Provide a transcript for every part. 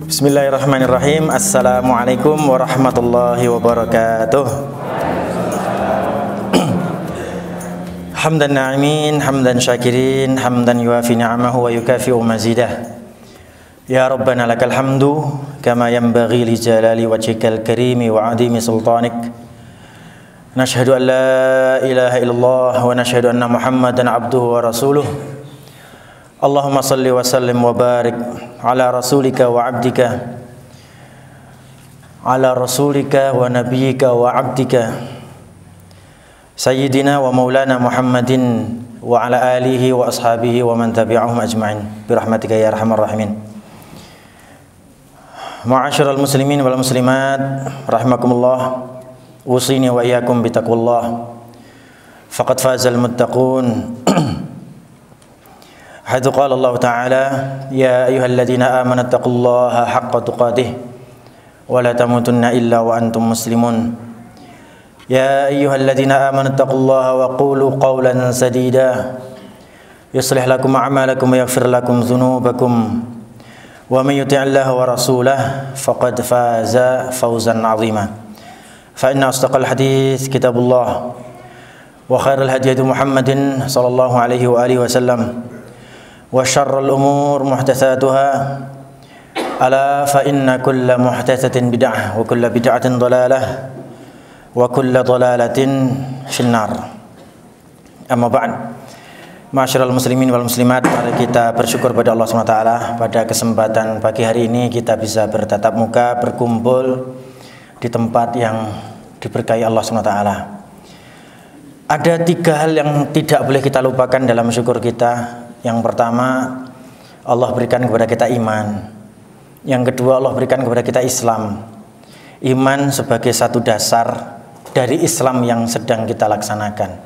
Bismillahirrahmanirrahim. Assalamualaikum warahmatullahi wabarakatuh. Hamdan na'imin, hamdan syakirin, hamdan yuafi ni'amahu wa yukafi'u mazidah. Ya Rabbana lakal hamdu kama yanbaghi li jalali wajhikal karimi wa 'azimi sultanik. Nashhadu an la ilaha illallah wa nashhadu anna Muhammadan 'abduhu wa rasuluh. Allahumma salli wa sallim wa barik ala rasulika wa 'abdika, ala rasulika wa nabiyyika wa 'abdika Sayyidina wa maulana Muhammadin wa ala alihi wa ashabihi wa man tabi'ahum ajma'in birahmatika ya arhamar rahimin. Ma'asyiral muslimin wal muslimat rahimakumullah, usini wa iyyakum bitaqwallah faqad fazal muttaqun. Hadzu qala Allah Ta'ala ya ayyuhalladzina amanu taqullaha haqqa tuqatih wa la tamutunna illa wa antum muslimun. Ya ayyuhalladzina amanu taqullaha wa qulu qawlan sadida yuslih lakum a'malakum wa yaghfir lakum dhunubakum wa may yuti'illaha wa rasulahu faqad faza fawzan 'azima. Fa inna asdaqal hadits kitabullah wa khairal hadi Muhammadin sallallahu alaihi wa alihi wasallam wa syarrul umur muhdatsatuha ala fa inna kulla muhdatsatin bid'ah wa kulla bid'atin dhalalah wa kulla dhalalatin finnar. Amma ba'd. Ma'asyiral muslimin wal muslimat, mari kita bersyukur pada Allah SWT pada kesempatan pagi hari ini kita bisa bertatap muka, berkumpul di tempat yang diberkahi Allah SWT. Ada 3 hal yang tidak boleh kita lupakan dalam syukur kita. Yang pertama, Allah berikan kepada kita iman. Yang kedua, Allah berikan kepada kita Islam. Iman sebagai satu dasar dari Islam yang sedang kita laksanakan.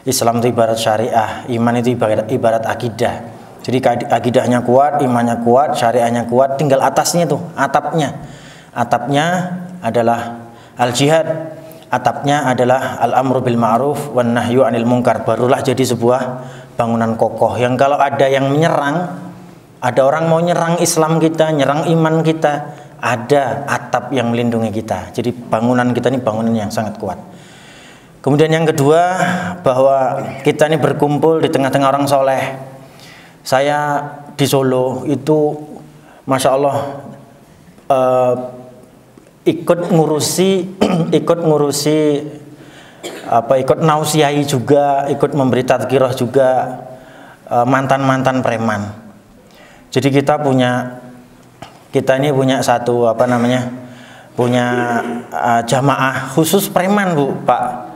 Islam itu ibarat syariah, iman itu ibarat akidah. Jadi akidahnya kuat, imannya kuat, syariahnya kuat, tinggal atasnya tuh, atapnya. Atapnya adalah al-jihad, atapnya adalah al-amru bil ma'ruf wan nahyu 'anil munkar. Barulah jadi sebuah bangunan kokoh yang kalau ada yang menyerang, ada orang mau nyerang Islam kita, nyerang iman kita, ada atap yang melindungi kita. Jadi bangunan kita ini bangunan yang sangat kuat. Kemudian yang kedua, bahwa kita ini berkumpul di tengah-tengah orang soleh. Saya di Solo itu Masya Allah ikut nausiai juga, ikut memberi tadzkirah juga mantan-mantan preman. Jadi kita ini punya satu punya jamaah khusus preman, Bu, Pak.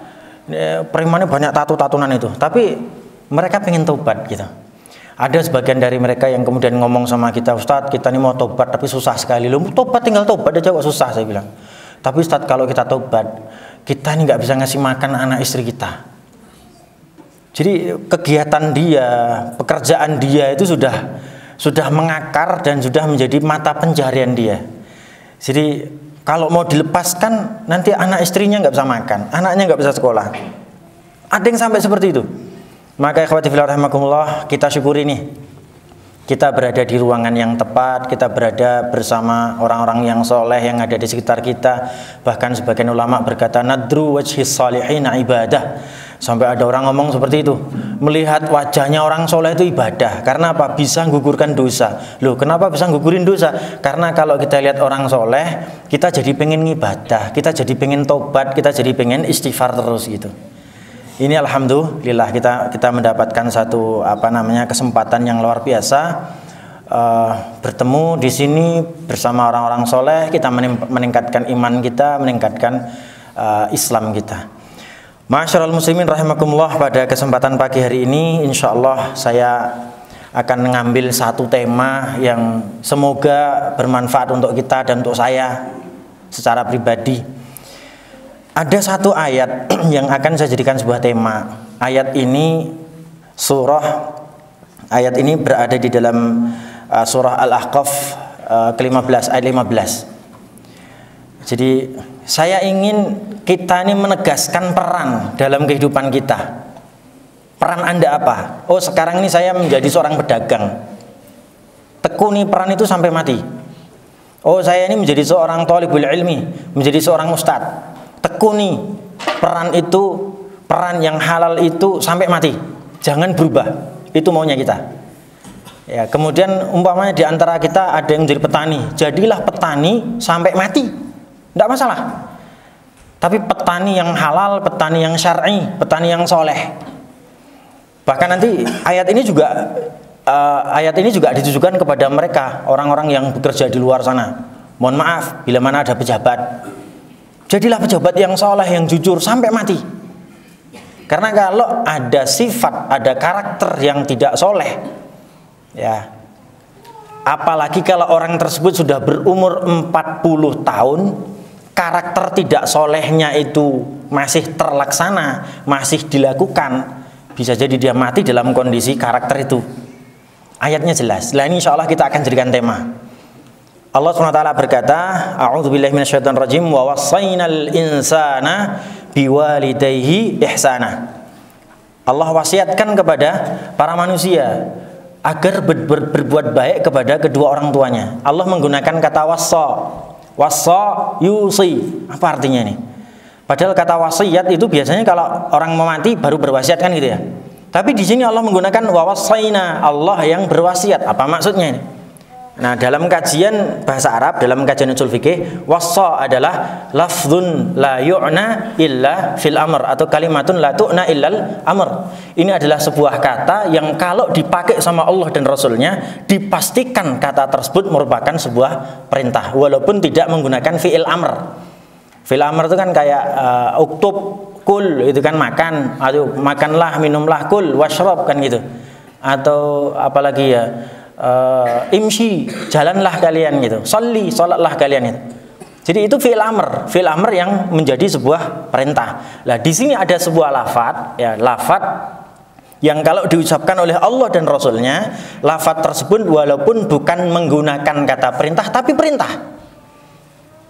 Premannya banyak tatu-tatunan itu, tapi mereka pengen tobat gitu. Ada sebagian dari mereka yang kemudian ngomong sama kita, Ustadz, kita ini mau tobat tapi susah sekali. Loh, tobat tinggal tobat aja kok susah, saya bilang. Tapi Ustadz, kalau kita tobat, kita ini nggak bisa ngasih makan anak istri kita. Jadi kegiatan dia, pekerjaan dia itu sudah mengakar dan sudah menjadi mata pencaharian dia. Jadi kalau mau dilepaskan, nanti anak istrinya nggak bisa makan, anaknya nggak bisa sekolah. Ada yang sampai seperti itu. Maka ikhwati fillah rahimakumullah, kita syukuri nih, kita berada di ruangan yang tepat, kita berada bersama orang-orang yang soleh yang ada di sekitar kita. Bahkan sebagian ulama berkata, nadru wajhis salihina ibadah. Sampai ada orang ngomong seperti itu, melihat wajahnya orang soleh itu ibadah. Karena apa? Bisa menggugurkan dosa. Loh, kenapa bisa gugurin dosa? Karena kalau kita lihat orang soleh, kita jadi pengen ngibadah, kita jadi pengen tobat, kita jadi pengen istighfar terus gitu. Ini alhamdulillah kita mendapatkan satu kesempatan yang luar biasa, bertemu di sini bersama orang-orang soleh. Kita meningkatkan iman kita, meningkatkan Islam kita. Ma'asyiral muslimin rahimakumullah, pada kesempatan pagi hari ini insyaallah saya akan mengambil satu tema yang semoga bermanfaat untuk kita dan untuk saya secara pribadi. Ada satu ayat yang akan saya jadikan sebuah tema. Ayat ini berada di dalam surah Al-Ahqaf ke-15 ayat 15. Jadi saya ingin kita ini menegaskan peran dalam kehidupan kita. Peran Anda apa? Oh, sekarang ini saya menjadi seorang pedagang. tekuni peran itu sampai mati. Oh, saya ini menjadi seorang thalibul ilmi, menjadi seorang ustadz, tekuni peran itu, peran yang halal itu sampai mati. Jangan berubah. Itu maunya kita. Ya, kemudian umpamanya di antara kita ada yang menjadi petani, jadilah petani sampai mati. Tidak masalah. Tapi petani yang halal, petani yang syar'i, petani yang soleh. Bahkan nanti ayat ini juga ditujukan kepada mereka, orang-orang yang bekerja di luar sana. Mohon maaf bila mana ada pejabat, jadilah pejabat yang soleh, yang jujur sampai mati. Karena kalau ada sifat, ada karakter yang tidak soleh, ya, apalagi kalau orang tersebut sudah berumur 40 tahun, karakter tidak solehnya itu masih terlaksana, masih dilakukan, bisa jadi dia mati dalam kondisi karakter itu. Ayatnya jelas. Nah, ini insya Allah kita akan jadikan tema. Allah SWT berkata, A'udzubillahi minasyaitonirrajim, wa wassaynal insana biwalidayhi ihsana. Allah wasiatkan kepada para manusia agar berbuat baik kepada kedua orang tuanya. Allah menggunakan kata wassa. Wassa yusi. Apa artinya ini? Padahal kata wasiat itu biasanya kalau orang mau mati baru berwasiat kan gitu ya. Tapi di sini Allah menggunakan wawasaina, Allah yang berwasiat. Apa maksudnya ini? Nah, dalam kajian bahasa Arab, dalam kajian usul fikih, wassa adalah lafzun la yu'na illa fil amr, atau kalimatun la tu'na illal amr. Ini adalah sebuah kata yang kalau dipakai sama Allah dan Rasulnya, dipastikan kata tersebut merupakan sebuah perintah, walaupun tidak menggunakan fi'il amr. Fi'il amr itu kan kayak uktub, kul, itu kan makan, atau makanlah, minumlah, kul, washrab kan gitu. Atau apalagi ya, imshi, jalanlah kalian gitu. Sholli, sholatlah kalian itu. Jadi itu fi'il amr yang menjadi sebuah perintah. Nah, di sini ada sebuah lafadz, ya, lafadz yang kalau diucapkan oleh Allah dan Rasulnya, lafadz tersebut walaupun bukan menggunakan kata perintah, tapi perintah.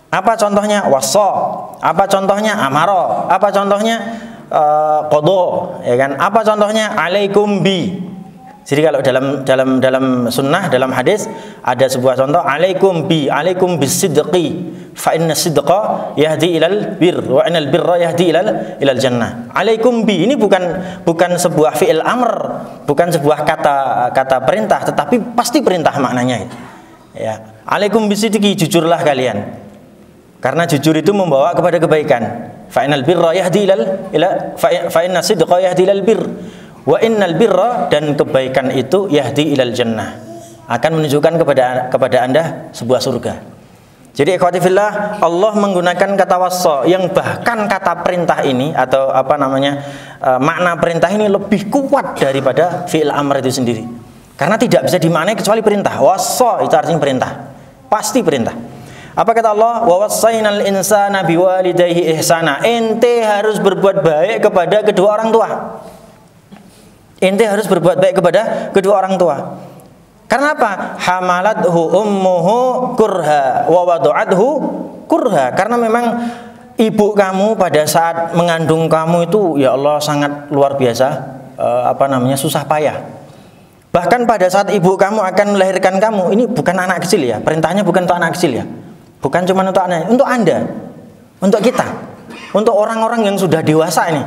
Apa contohnya? Wassa. Apa contohnya? Amaro. Apa contohnya? Qadha, ya kan? Apa contohnya? Alaikum bi. Jadi kalau dalam sunnah, dalam hadis ada sebuah contoh, alaikum bi, alaikum bisidqi, fa inna sidqa yahdi ilal bir, wa innal birra yahdi ilal jannah. Alaikum bi ini bukan sebuah fi'il amr, bukan sebuah kata perintah, tetapi pasti perintah maknanya. Ya. Alaikum bisidqi, jujurlah kalian. Karena jujur itu membawa kepada kebaikan. Fa innal birra yahdi fa inna sidqa yahdi ilal bir. Wa innal birra, dan kebaikan itu yahdi ilal jannah, akan menunjukkan kepada Anda sebuah surga. Jadi ikhwati fillah, Allah menggunakan kata wassa yang bahkan kata perintah ini atau makna perintah ini lebih kuat daripada fi'il amr itu sendiri. Karena tidak bisa dimaknai kecuali perintah. Wassa itu artinya perintah. Pasti perintah. Apa kata Allah? Wa wassaynal insana biwalidayhi ihsana. Ente harus berbuat baik kepada kedua orang tua. Ente harus berbuat baik kepada kedua orang tua. Karena apa? Hamalathu ummuhu kurha wa wada'athu kurha. Karena memang ibu kamu pada saat mengandung kamu itu, ya Allah, sangat luar biasa, susah payah. Bahkan pada saat ibu kamu akan melahirkan kamu, ini bukan anak kecil ya. Perintahnya bukan untuk anak kecil ya. Bukan cuma untuk anak, untuk Anda, untuk kita, untuk orang-orang yang sudah dewasa ini.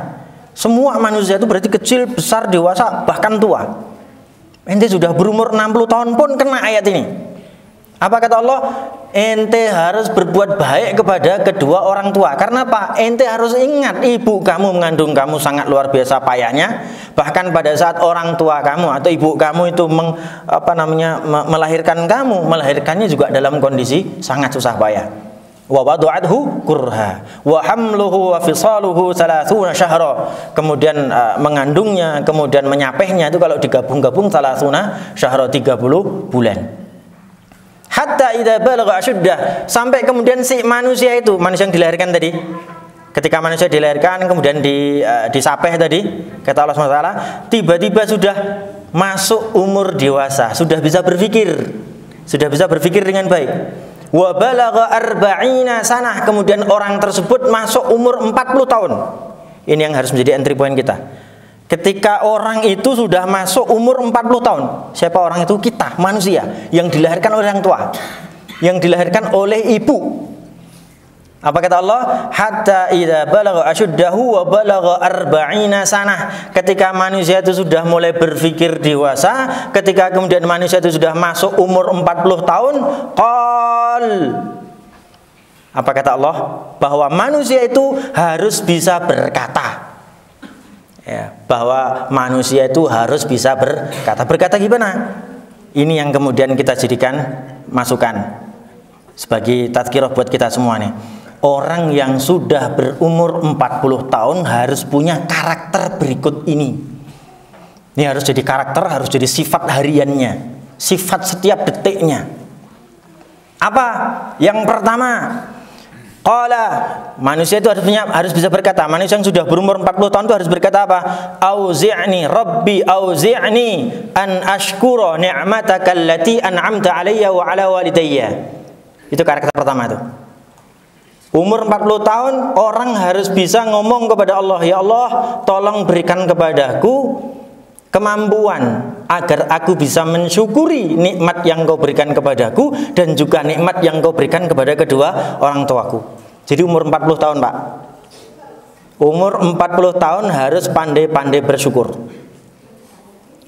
Semua manusia itu berarti kecil, besar, dewasa, bahkan tua. Ente sudah berumur 60 tahun pun kena ayat ini. Apa kata Allah? Ente harus berbuat baik kepada kedua orang tua. Karena apa? Ente harus ingat ibu kamu mengandung kamu sangat luar biasa payahnya. Bahkan pada saat orang tua kamu atau ibu kamu itu melahirkan kamu, melahirkannya juga dalam kondisi sangat susah payah. Wa wada'athu kurha wa hamluhu wa fisaluhu 30 syahra. Kemudian mengandungnya, kemudian menyapehnya itu kalau digabung-gabung 30 syahra, 30 bulan. Hatta idza balagha ashuddah, sampai kemudian si manusia itu, manusia yang dilahirkan tadi, ketika manusia dilahirkan kemudian disapeh tadi, kata Allah SWT, tiba-tiba sudah masuk umur dewasa, sudah bisa berpikir dengan baik. Wa balagha arba'ina sanah, kemudian orang tersebut masuk umur 40 tahun. Ini yang harus menjadi entry point kita. Ketika orang itu sudah masuk umur 40 tahun. Siapa orang itu? Kita, manusia yang dilahirkan oleh orang tua, yang dilahirkan oleh ibu. Apa kata Allah? Hatta idza balagha ashuddahu wa balagha arba'ina sanah. Ketika manusia itu sudah mulai berpikir dewasa, ketika kemudian manusia itu sudah masuk umur 40 tahun, qal. Apa kata Allah? Bahwa manusia itu harus bisa berkata. Ya, bahwa manusia itu harus bisa berkata. Berkata gimana? Ini yang kemudian kita jadikan masukan sebagai tazkirah buat kita semua nih. Orang yang sudah berumur 40 tahun harus punya karakter berikut ini. Ini harus jadi karakter, harus jadi sifat hariannya, sifat setiap detiknya. Apa? Yang pertama, qala, manusia itu harus bisa berkata. Manusia yang sudah berumur 40 tahun itu harus berkata apa? Auzi'ni rabbi auzi'ni an ashkura ni'mataka allati an'amta 'alayya wa 'ala walidayya. Itu karakter pertama itu. Umur 40 tahun orang harus bisa ngomong kepada Allah, ya Allah, tolong berikan kepadaku kemampuan agar aku bisa mensyukuri nikmat yang Kau berikan kepadaku dan juga nikmat yang Kau berikan kepada kedua orang tuaku. Jadi umur 40 tahun, Pak. Umur 40 tahun harus pandai-pandai bersyukur.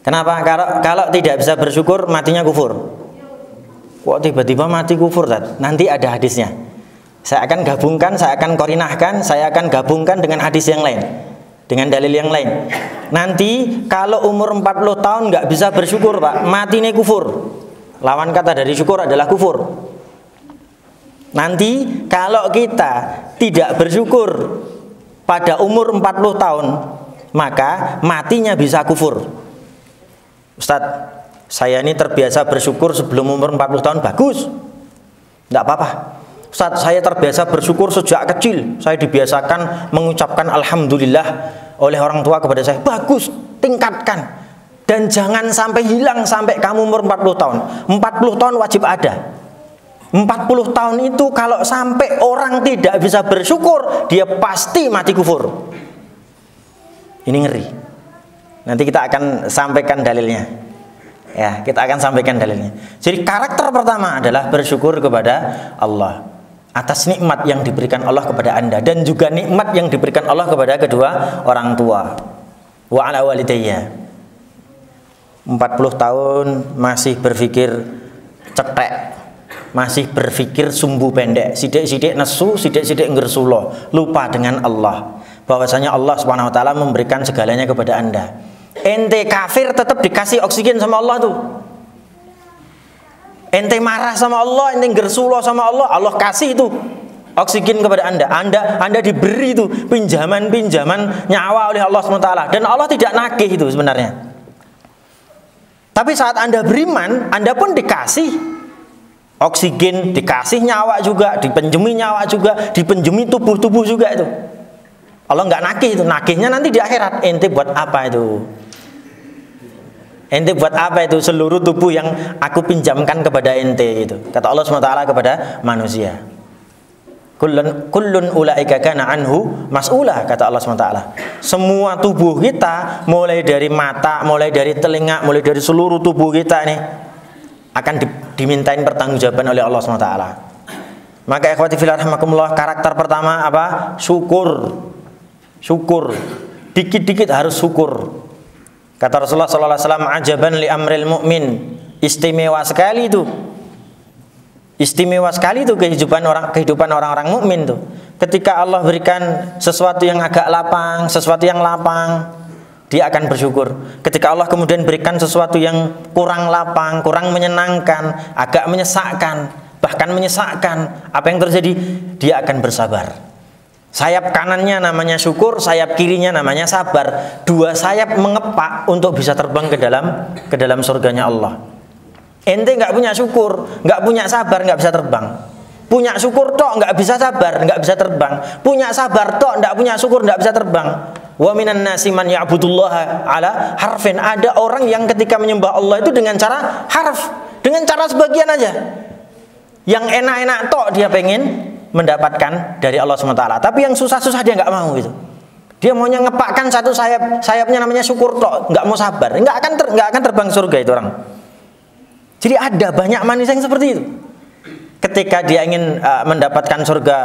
Kenapa? Kalau tidak bisa bersyukur, matinya kufur. Kok tiba-tiba mati kufur, Tat? Nanti ada hadisnya. Saya akan gabungkan, saya akan korinahkan, saya akan gabungkan dengan hadis yang lain, dengan dalil yang lain. Nanti kalau umur 40 tahun nggak bisa bersyukur, Pak, mati ini kufur. Lawan kata dari syukur adalah kufur. Nanti kalau kita tidak bersyukur pada umur 40 tahun, maka matinya bisa kufur. Ustadz, saya ini terbiasa bersyukur sebelum umur 40 tahun, bagus, tidak apa-apa. Ustadz, saya terbiasa bersyukur sejak kecil. Saya dibiasakan mengucapkan alhamdulillah oleh orang tua kepada saya. Bagus, tingkatkan. Dan jangan sampai hilang sampai kamu umur 40 tahun. 40 tahun wajib ada. 40 tahun itu kalau sampai orang tidak bisa bersyukur, dia pasti mati kufur. Ini ngeri. Nanti kita akan sampaikan dalilnya. Ya, kita akan sampaikan dalilnya. Jadi karakter pertama adalah bersyukur kepada Allah atas nikmat yang diberikan Allah kepada Anda dan juga nikmat yang diberikan Allah kepada kedua orang tua. Wa ala walidayya. 40 tahun masih berpikir cetek, masih berpikir sumbu pendek, sidik-sidik nesu, sidik-sidik ngersulo, lupa dengan Allah. Bahwasanya Allah Subhanahu wa taala memberikan segalanya kepada Anda. Ente kafir tetap dikasih oksigen sama Allah tuh. Ente marah sama Allah, ente gersulo sama Allah, Allah kasih itu oksigen kepada Anda. Anda diberi itu pinjaman nyawa oleh Allah SWT. Dan Allah tidak nagih itu sebenarnya. Tapi saat Anda beriman, Anda pun dikasih oksigen, dikasih nyawa juga, dipenjemi nyawa juga, dipenjemi tubuh juga itu. Allah nggak nagih itu, nagihnya nanti di akhirat. Ente buat apa itu? Ente buat apa itu seluruh tubuh yang aku pinjamkan kepada ente itu? Kata Allah SWT kepada manusia. Kullun ulaika kana anhu mas'ulah, kata Allah SWT. Semua tubuh kita, mulai dari mata, mulai dari telinga, mulai dari seluruh tubuh kita nih akan dimintain pertanggungjawaban oleh Allah SWT. Maka ikhwati fillah rahimakumullah, karakter pertama apa? Syukur. Syukur. Dikit-dikit harus syukur. Kata Rasulullah SAW, ajaban li amril mu'min. Istimewa sekali itu. Istimewa sekali itu kehidupan orang-orang mukmin tuh. Ketika Allah berikan sesuatu yang agak lapang, sesuatu yang lapang, dia akan bersyukur. Ketika Allah kemudian berikan sesuatu yang kurang lapang, kurang menyenangkan, agak menyesakkan, bahkan menyesakkan, apa yang terjadi? Dia akan bersabar. Sayap kanannya namanya syukur, sayap kirinya namanya sabar. Dua sayap mengepak untuk bisa terbang ke dalam surganya Allah. Ente nggak punya syukur, nggak punya sabar, nggak bisa terbang. Punya syukur tok nggak bisa sabar, nggak bisa terbang. Punya sabar tok nggak punya syukur, nggak bisa terbang. Wa minan nasi man ya'budullaha ala harfin. Ada orang yang ketika menyembah Allah itu dengan cara harf, dengan cara sebagian aja. Yang enak-enak tok dia pengen mendapatkan dari Allah SWT. Tapi yang susah-susah dia nggak mau gitu. Dia maunya ngepakkan satu sayapnya namanya syukur tok, nggak mau sabar, nggak akan terbang surga itu orang. Jadi ada banyak manusia yang seperti itu. Ketika dia ingin mendapatkan surga,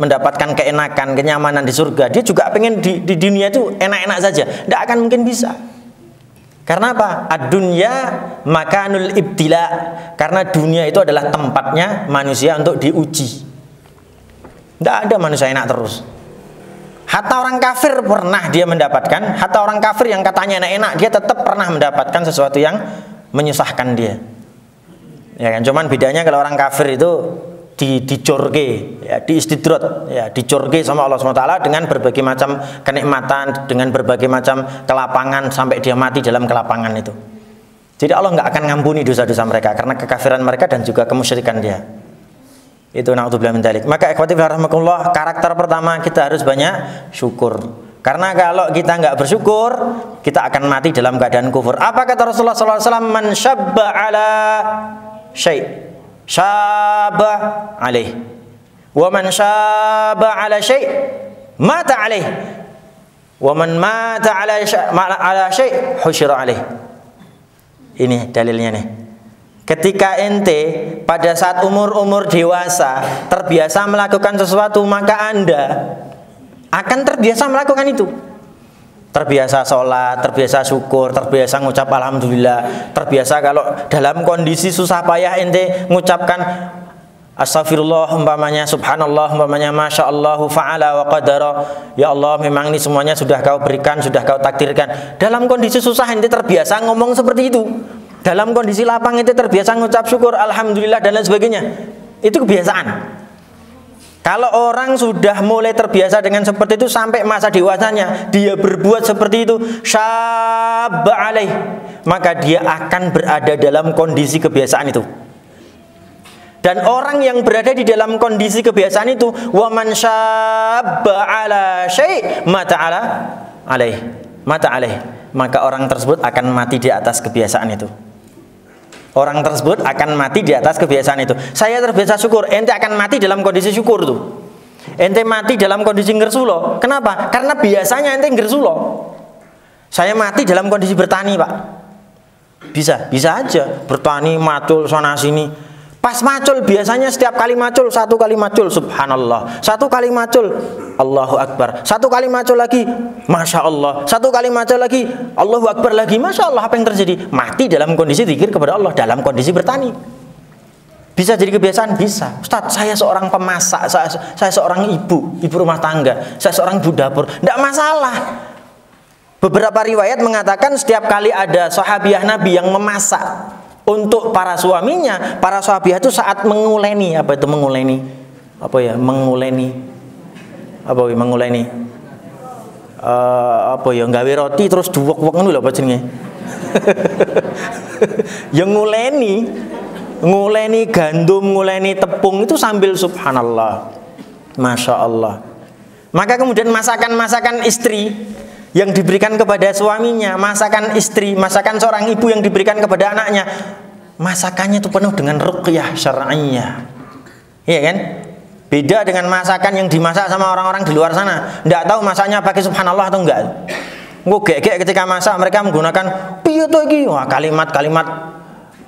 mendapatkan keenakan, kenyamanan di surga, dia juga pengen di dunia itu enak-enak saja. Tidak akan mungkin bisa. Karena apa? Ad-dunya makanul ibtila. Karena dunia itu adalah tempatnya manusia untuk diuji. Tidak ada manusia enak terus. Hatta orang kafir pernah dia mendapatkan, hatta orang kafir yang katanya enak-enak, dia tetap pernah mendapatkan sesuatu yang menyusahkan dia. Ya kan, cuman bedanya kalau orang kafir itu dicurge, ya, diistidrot, ya, dicurge sama Allah SWT dengan berbagai macam kenikmatan, dengan berbagai macam kelapangan sampai dia mati dalam kelapangan itu. Jadi Allah nggak akan ngampuni dosa-dosa mereka karena kekafiran mereka dan juga kemusyrikan dia. Itu naudzubillah min dzalik. Maka ikhwati fillah rahimakumullah, karakter pertama kita harus banyak syukur. Karena kalau kita nggak bersyukur, kita akan mati dalam keadaan kufur. Apa kata Rasulullah SAW? Man syabba ala syai' syabba alaih, wa man syabba ala syai' mata alaih, wa man mata ala syai' husyira alaih. Ini dalilnya nih. Ketika ente pada saat umur dewasa terbiasa melakukan sesuatu, maka Anda akan terbiasa melakukan itu. Terbiasa sholat, terbiasa syukur, terbiasa ngucap alhamdulillah, terbiasa kalau dalam kondisi susah payah ente mengucapkan astagfirullah umpamanya, subhanallah umpamanya, masya Allahu fa'ala wa qadara, ya Allah memang ini semuanya sudah kau berikan, sudah kau takdirkan. Dalam kondisi susah ente terbiasa ngomong seperti itu. Dalam kondisi lapang ente terbiasa ngucap syukur, alhamdulillah dan lain sebagainya. Itu kebiasaan. Kalau orang sudah mulai terbiasa dengan seperti itu sampai masa dewasanya dia berbuat seperti itu, syabba alaih, maka dia akan berada dalam kondisi kebiasaan itu. Dan orang yang berada di dalam kondisi kebiasaan itu, wa man syabba ala syai' mata alaih, maka orang tersebut akan mati di atas kebiasaan itu. Orang tersebut akan mati di atas kebiasaan itu. Saya terbiasa syukur, ente akan mati dalam kondisi syukur tuh. Ente mati dalam kondisi ngersulo. Kenapa? Karena biasanya ente ngersulo. Saya mati dalam kondisi bertani, Pak. Bisa aja bertani macul sana sini. Pas macul biasanya setiap kali macul, satu kali macul subhanallah, satu kali macul Allahu Akbar, satu kali macul lagi masya Allah, satu kali macul lagi Allahu Akbar lagi, masya Allah. Apa yang terjadi? Mati dalam kondisi zikir kepada Allah, dalam kondisi bertani. Bisa jadi kebiasaan? Bisa. Ustaz, saya seorang pemasak, saya seorang ibu rumah tangga, saya seorang ibu dapur, tidak masalah. Beberapa riwayat mengatakan setiap kali ada sahabiah Nabi yang memasak untuk para suaminya, para sahabiah itu saat menguleni, apa itu menguleni? Apa ya? Menguleni. Apa ya menguleni? Apa ya nggawe roti terus duwek-wek ngono lho apa jenenge? Yang nguleni gandum, nguleni tepung itu sambil subhanallah. Masya Allah. Maka kemudian masakan istri yang diberikan kepada suaminya, masakan istri, masakan seorang ibu yang diberikan kepada anaknya, masakannya itu penuh dengan ruqyah syar'iyyah. Iya kan? Beda dengan masakan yang dimasak sama orang-orang di luar sana. Tidak tahu masaknya pakai subhanallah atau enggak. Ngegek ketika masak mereka menggunakan piye to iki? Wah, kalimat-kalimat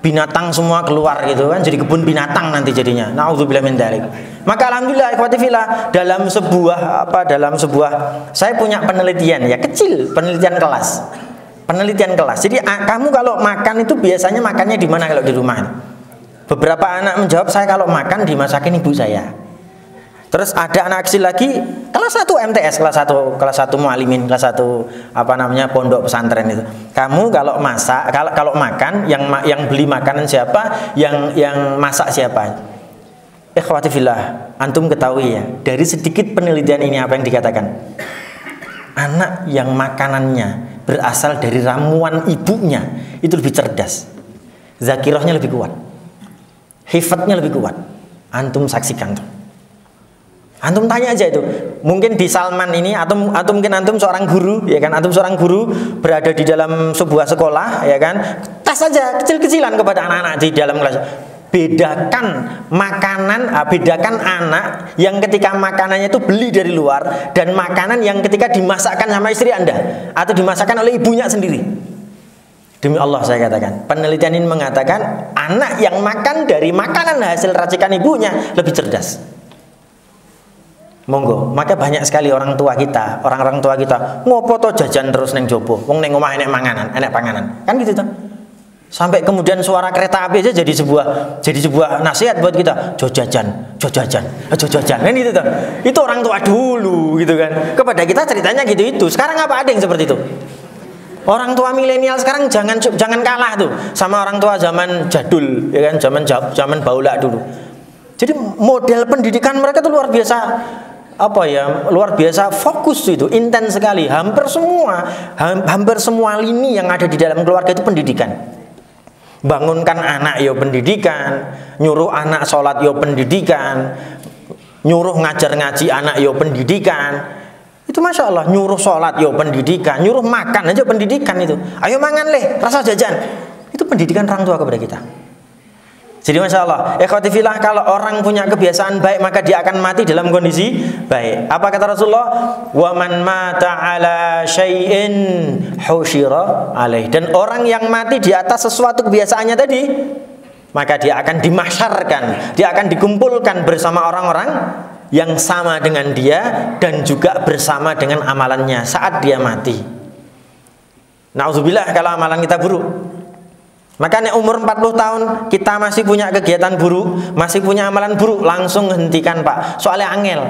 binatang semua keluar gitu kan, jadi kebun binatang nanti jadinya. Nauzubillah min dzalik. Maka alhamdulillah ikhwati fillah, dalam sebuah saya punya penelitian ya kecil, penelitian kelas. Jadi kamu kalau makan itu biasanya makannya di mana kalau di rumah? Beberapa anak menjawab, saya kalau makan dimasakin ibu saya. Terus ada anak kecil lagi kelas 1 MTS, kelas 1 mualimin, kelas 1 pondok pesantren itu. Kamu kalau masak, kalau makan yang beli makanan siapa, yang masak siapa? Ikhwati fillah, antum ketahui ya, dari sedikit penelitian ini apa yang dikatakan? Anak yang makanannya berasal dari ramuan ibunya itu lebih cerdas. Zakirahnya lebih kuat. Hifadznya lebih kuat. Antum saksikan tuh. Antum tanya aja itu, mungkin di Salman ini atau mungkin antum seorang guru, ya kan? Antum seorang guru berada di dalam sebuah sekolah, ya kan? Tes saja kecil-kecilan kepada anak-anak di dalam kelas. bedakan makanan, bedakan anak yang ketika makanannya itu beli dari luar dan makanan yang ketika dimasakkan sama istri Anda atau dimasakkan oleh ibunya sendiri. Demi Allah saya katakan, penelitian ini mengatakan anak yang makan dari makanan hasil racikan ibunya lebih cerdas. Monggo, maka banyak sekali orang tua kita, orang-orang tua kita ngopo to jajan terus neng jopo, wong neng omah enek manganan, enek panganan, kan gitu tuh. Sampai kemudian suara kereta api aja jadi sebuah nasihat buat kita, jojajan, kan gitu tuh. Itu orang tua dulu gitu kan. Kepada kita ceritanya gitu itu. Sekarang apa ada yang seperti itu? Orang tua milenial sekarang jangan kalah tuh sama orang tua zaman jadul, ya kan, zaman baula dulu. Jadi model pendidikan mereka tuh luar biasa, luar biasa fokus itu, intens sekali. Hampir semua lini yang ada di dalam keluarga itu pendidikan. Bangunkan anak yo pendidikan, nyuruh anak sholat yo pendidikan, nyuruh ngajar ngaji anak yo pendidikan. Itu Masya Allah, nyuruh sholat yo pendidikan, nyuruh makan aja pendidikan itu. Ayo mangan leh, rasa jajan. Itu pendidikan orang tua kepada kita. Jadi Masya Allah, ikhwati fillah, kalau orang punya kebiasaan baik maka dia akan mati dalam kondisi baik. Apa kata Rasulullah? Wa man mata ala syai'in husyira alaih. Dan orang yang mati di atas sesuatu kebiasaannya tadi, maka dia akan dimahsyarkan, dia akan dikumpulkan bersama orang-orang yang sama dengan dia dan juga bersama dengan amalannya saat dia mati. Na'udzubillah kalau amalan kita buruk. Makanya umur 40 tahun kita masih punya kegiatan buruk, masih punya amalan buruk, langsung hentikan Pak. Soalnya angel.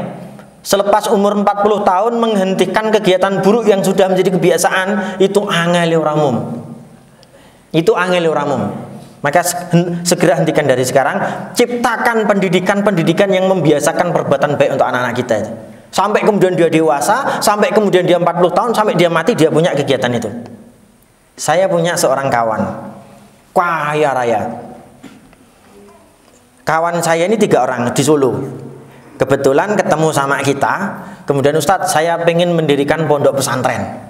Selepas umur 40 tahun menghentikan kegiatan buruk yang sudah menjadi kebiasaan, itu angel orang umum. Itu angel orang umum. Maka segera hentikan dari sekarang, ciptakan pendidikan-pendidikan yang membiasakan perbuatan baik untuk anak-anak kita itu. Sampai kemudian dia dewasa, sampai kemudian dia 40 tahun, sampai dia mati dia punya kegiatan itu. Saya punya seorang kawan kaya raya. Kawan saya ini 3 orang di Solo. Kebetulan ketemu sama kita. Kemudian Ustadz, saya pengen mendirikan pondok pesantren.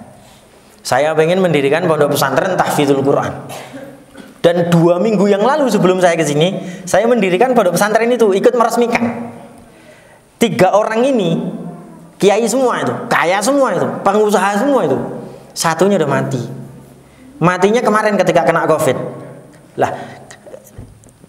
Saya pengen mendirikan pondok pesantren tahfidzul Quran. Dan 2 minggu yang lalu sebelum saya ke sini, saya mendirikan pondok pesantren itu, ikut meresmikan. 3 orang ini kiai semua itu, kaya semua itu, pengusaha semua itu. Satunya udah mati. Matinya kemarin ketika kena COVID. Lah,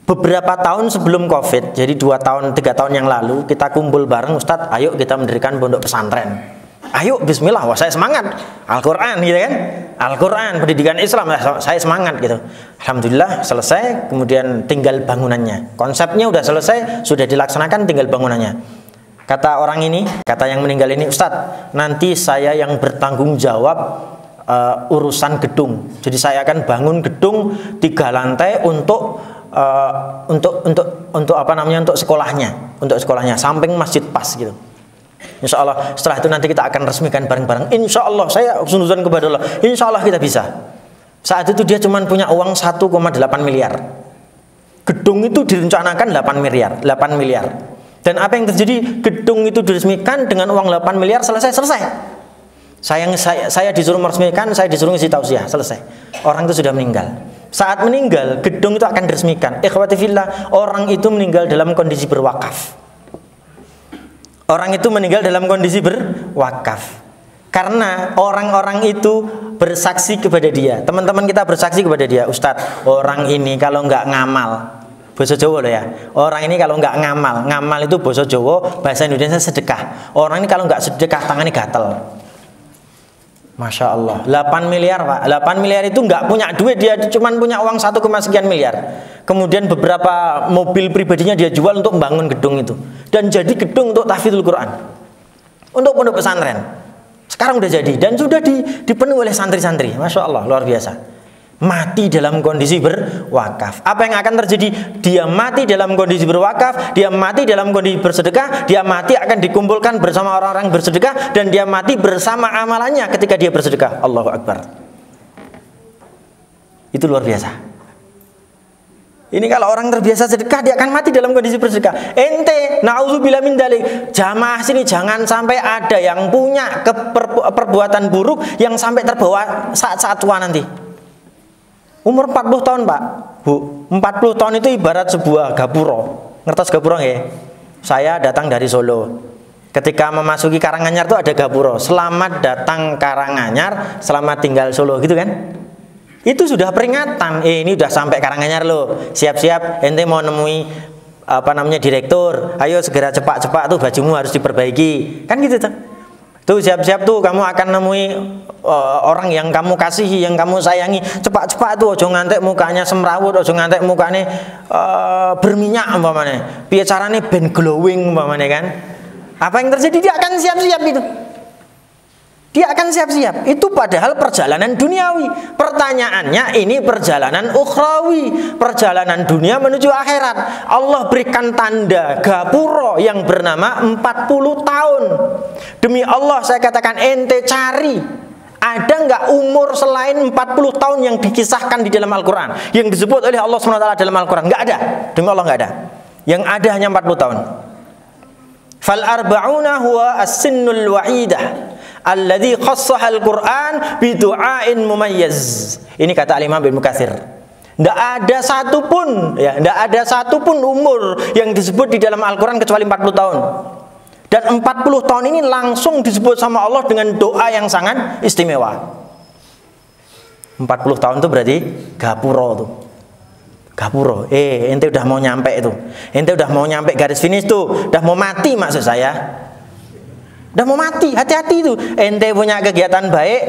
beberapa tahun sebelum COVID, jadi 2 tahun 3 tahun yang lalu kita kumpul bareng, Ustadz, ayo kita mendirikan pondok pesantren. Ayo, bismillah, wah saya semangat. Al-Quran gitu kan, Al-Quran, pendidikan Islam, saya semangat gitu. Alhamdulillah selesai, kemudian tinggal bangunannya. Konsepnya udah selesai, sudah dilaksanakan, tinggal bangunannya. Kata orang ini, kata yang meninggal ini, Ustadz, nanti saya yang bertanggung jawab urusan gedung. Jadi saya akan bangun gedung 3 lantai untuk untuk sekolahnya, samping masjid pas gitu. Insya Allah setelah itu nanti kita akan resmikan bareng-bareng. Insya Allah, saya husnuzan kepada Allah, insya Allah kita bisa. Saat itu dia cuma punya uang 1,8 miliar. Gedung itu direncanakan 8 miliar. Dan apa yang terjadi? Gedung itu diresmikan dengan uang 8 miliar, selesai. Saya disuruh meresmikan, saya disuruh ngisi tausiah, selesai. Orang itu sudah meninggal. Saat meninggal, gedung itu akan diresmikan. Ikhwati fillah, orang itu meninggal dalam kondisi berwakaf. Orang itu meninggal dalam kondisi berwakaf. Karena orang-orang itu bersaksi kepada dia. Teman-teman kita bersaksi kepada dia, Ustadz, orang ini kalau nggak ngamal, bahasa Jawa loh ya. Orang ini kalau nggak ngamal itu bahasa Jawa, bahasa Indonesia sedekah. Orang ini kalau nggak sedekah tangannya gatel. Masya Allah, 8 miliar Pak. 8 miliar itu nggak punya duit, dia cuma punya uang 1, sekian miliar. Kemudian beberapa mobil pribadinya dia jual untuk membangun gedung itu. Dan jadi gedung untuk tahfidzul Quran, untuk pondok pesantren. Sekarang udah jadi dan sudah dipenuhi oleh santri-santri. Masya Allah, luar biasa. Mati dalam kondisi berwakaf. Apa yang akan terjadi? Dia mati dalam kondisi berwakaf, dia mati dalam kondisi bersedekah, dia mati akan dikumpulkan bersama orang-orang bersedekah, dan dia mati bersama amalannya ketika dia bersedekah. Allahu Akbar. Itu luar biasa. Ini kalau orang terbiasa sedekah, dia akan mati dalam kondisi bersedekah. Ente, na'udzubillah min dzalik, jamaah sini jangan sampai ada yang punya perbuatan buruk yang sampai terbawa saat tua nanti. Umur 40 tahun Pak, Bu, 40 tahun itu ibarat sebuah gapuro. Ngertos gapuro nggih? Saya datang dari Solo. Ketika memasuki Karanganyar itu ada gapuro. Selamat datang Karanganyar, selamat tinggal Solo, gitu kan? Itu sudah peringatan. Ini udah sampai Karanganyar loh. Siap-siap, ente mau nemui direktur. Ayo segera cepat-cepat tuh bajumu harus diperbaiki. Kan gitu tuh. Tuh siap-siap tuh kamu akan nemui orang yang kamu kasihi, yang kamu sayangi. Cepat-cepat tuh, ojo ngantek mukanya semrawut, ojo ngantek mukanya berminyak umpamane. Piye carane ben glowing umpamane kan? Apa yang terjadi? Dia akan siap-siap itu. Dia akan siap-siap. Itu padahal perjalanan duniawi. Pertanyaannya ini perjalanan ukhrawi, perjalanan dunia menuju akhirat. Allah berikan tanda gapuro yang bernama 40 tahun. Demi Allah saya katakan, ente cari, ada nggak umur selain 40 tahun yang dikisahkan di dalam Al-Quran, yang disebut oleh Allah SWT dalam Al-Quran? Nggak ada. Demi Allah nggak ada. Yang ada hanya 40 tahun. Fal arba'una huwa as-sinnul wa'idah alladzi khassaha al-Qur'an bi du'ain mumayyiz. Ini kata Imam Ibnu Katsir. Tidak ada satupun, ya, tidak ada satupun umur yang disebut di dalam Al-Quran kecuali 40 tahun. Dan 40 tahun ini langsung disebut sama Allah dengan doa yang sangat istimewa. 40 tahun itu berarti gapuro tuh. Gapuro. Ente udah mau nyampe itu. Ente udah mau nyampe garis finish tuh. Udah mau mati maksud saya. Udah mau mati, hati-hati itu. Ente punya kegiatan baik,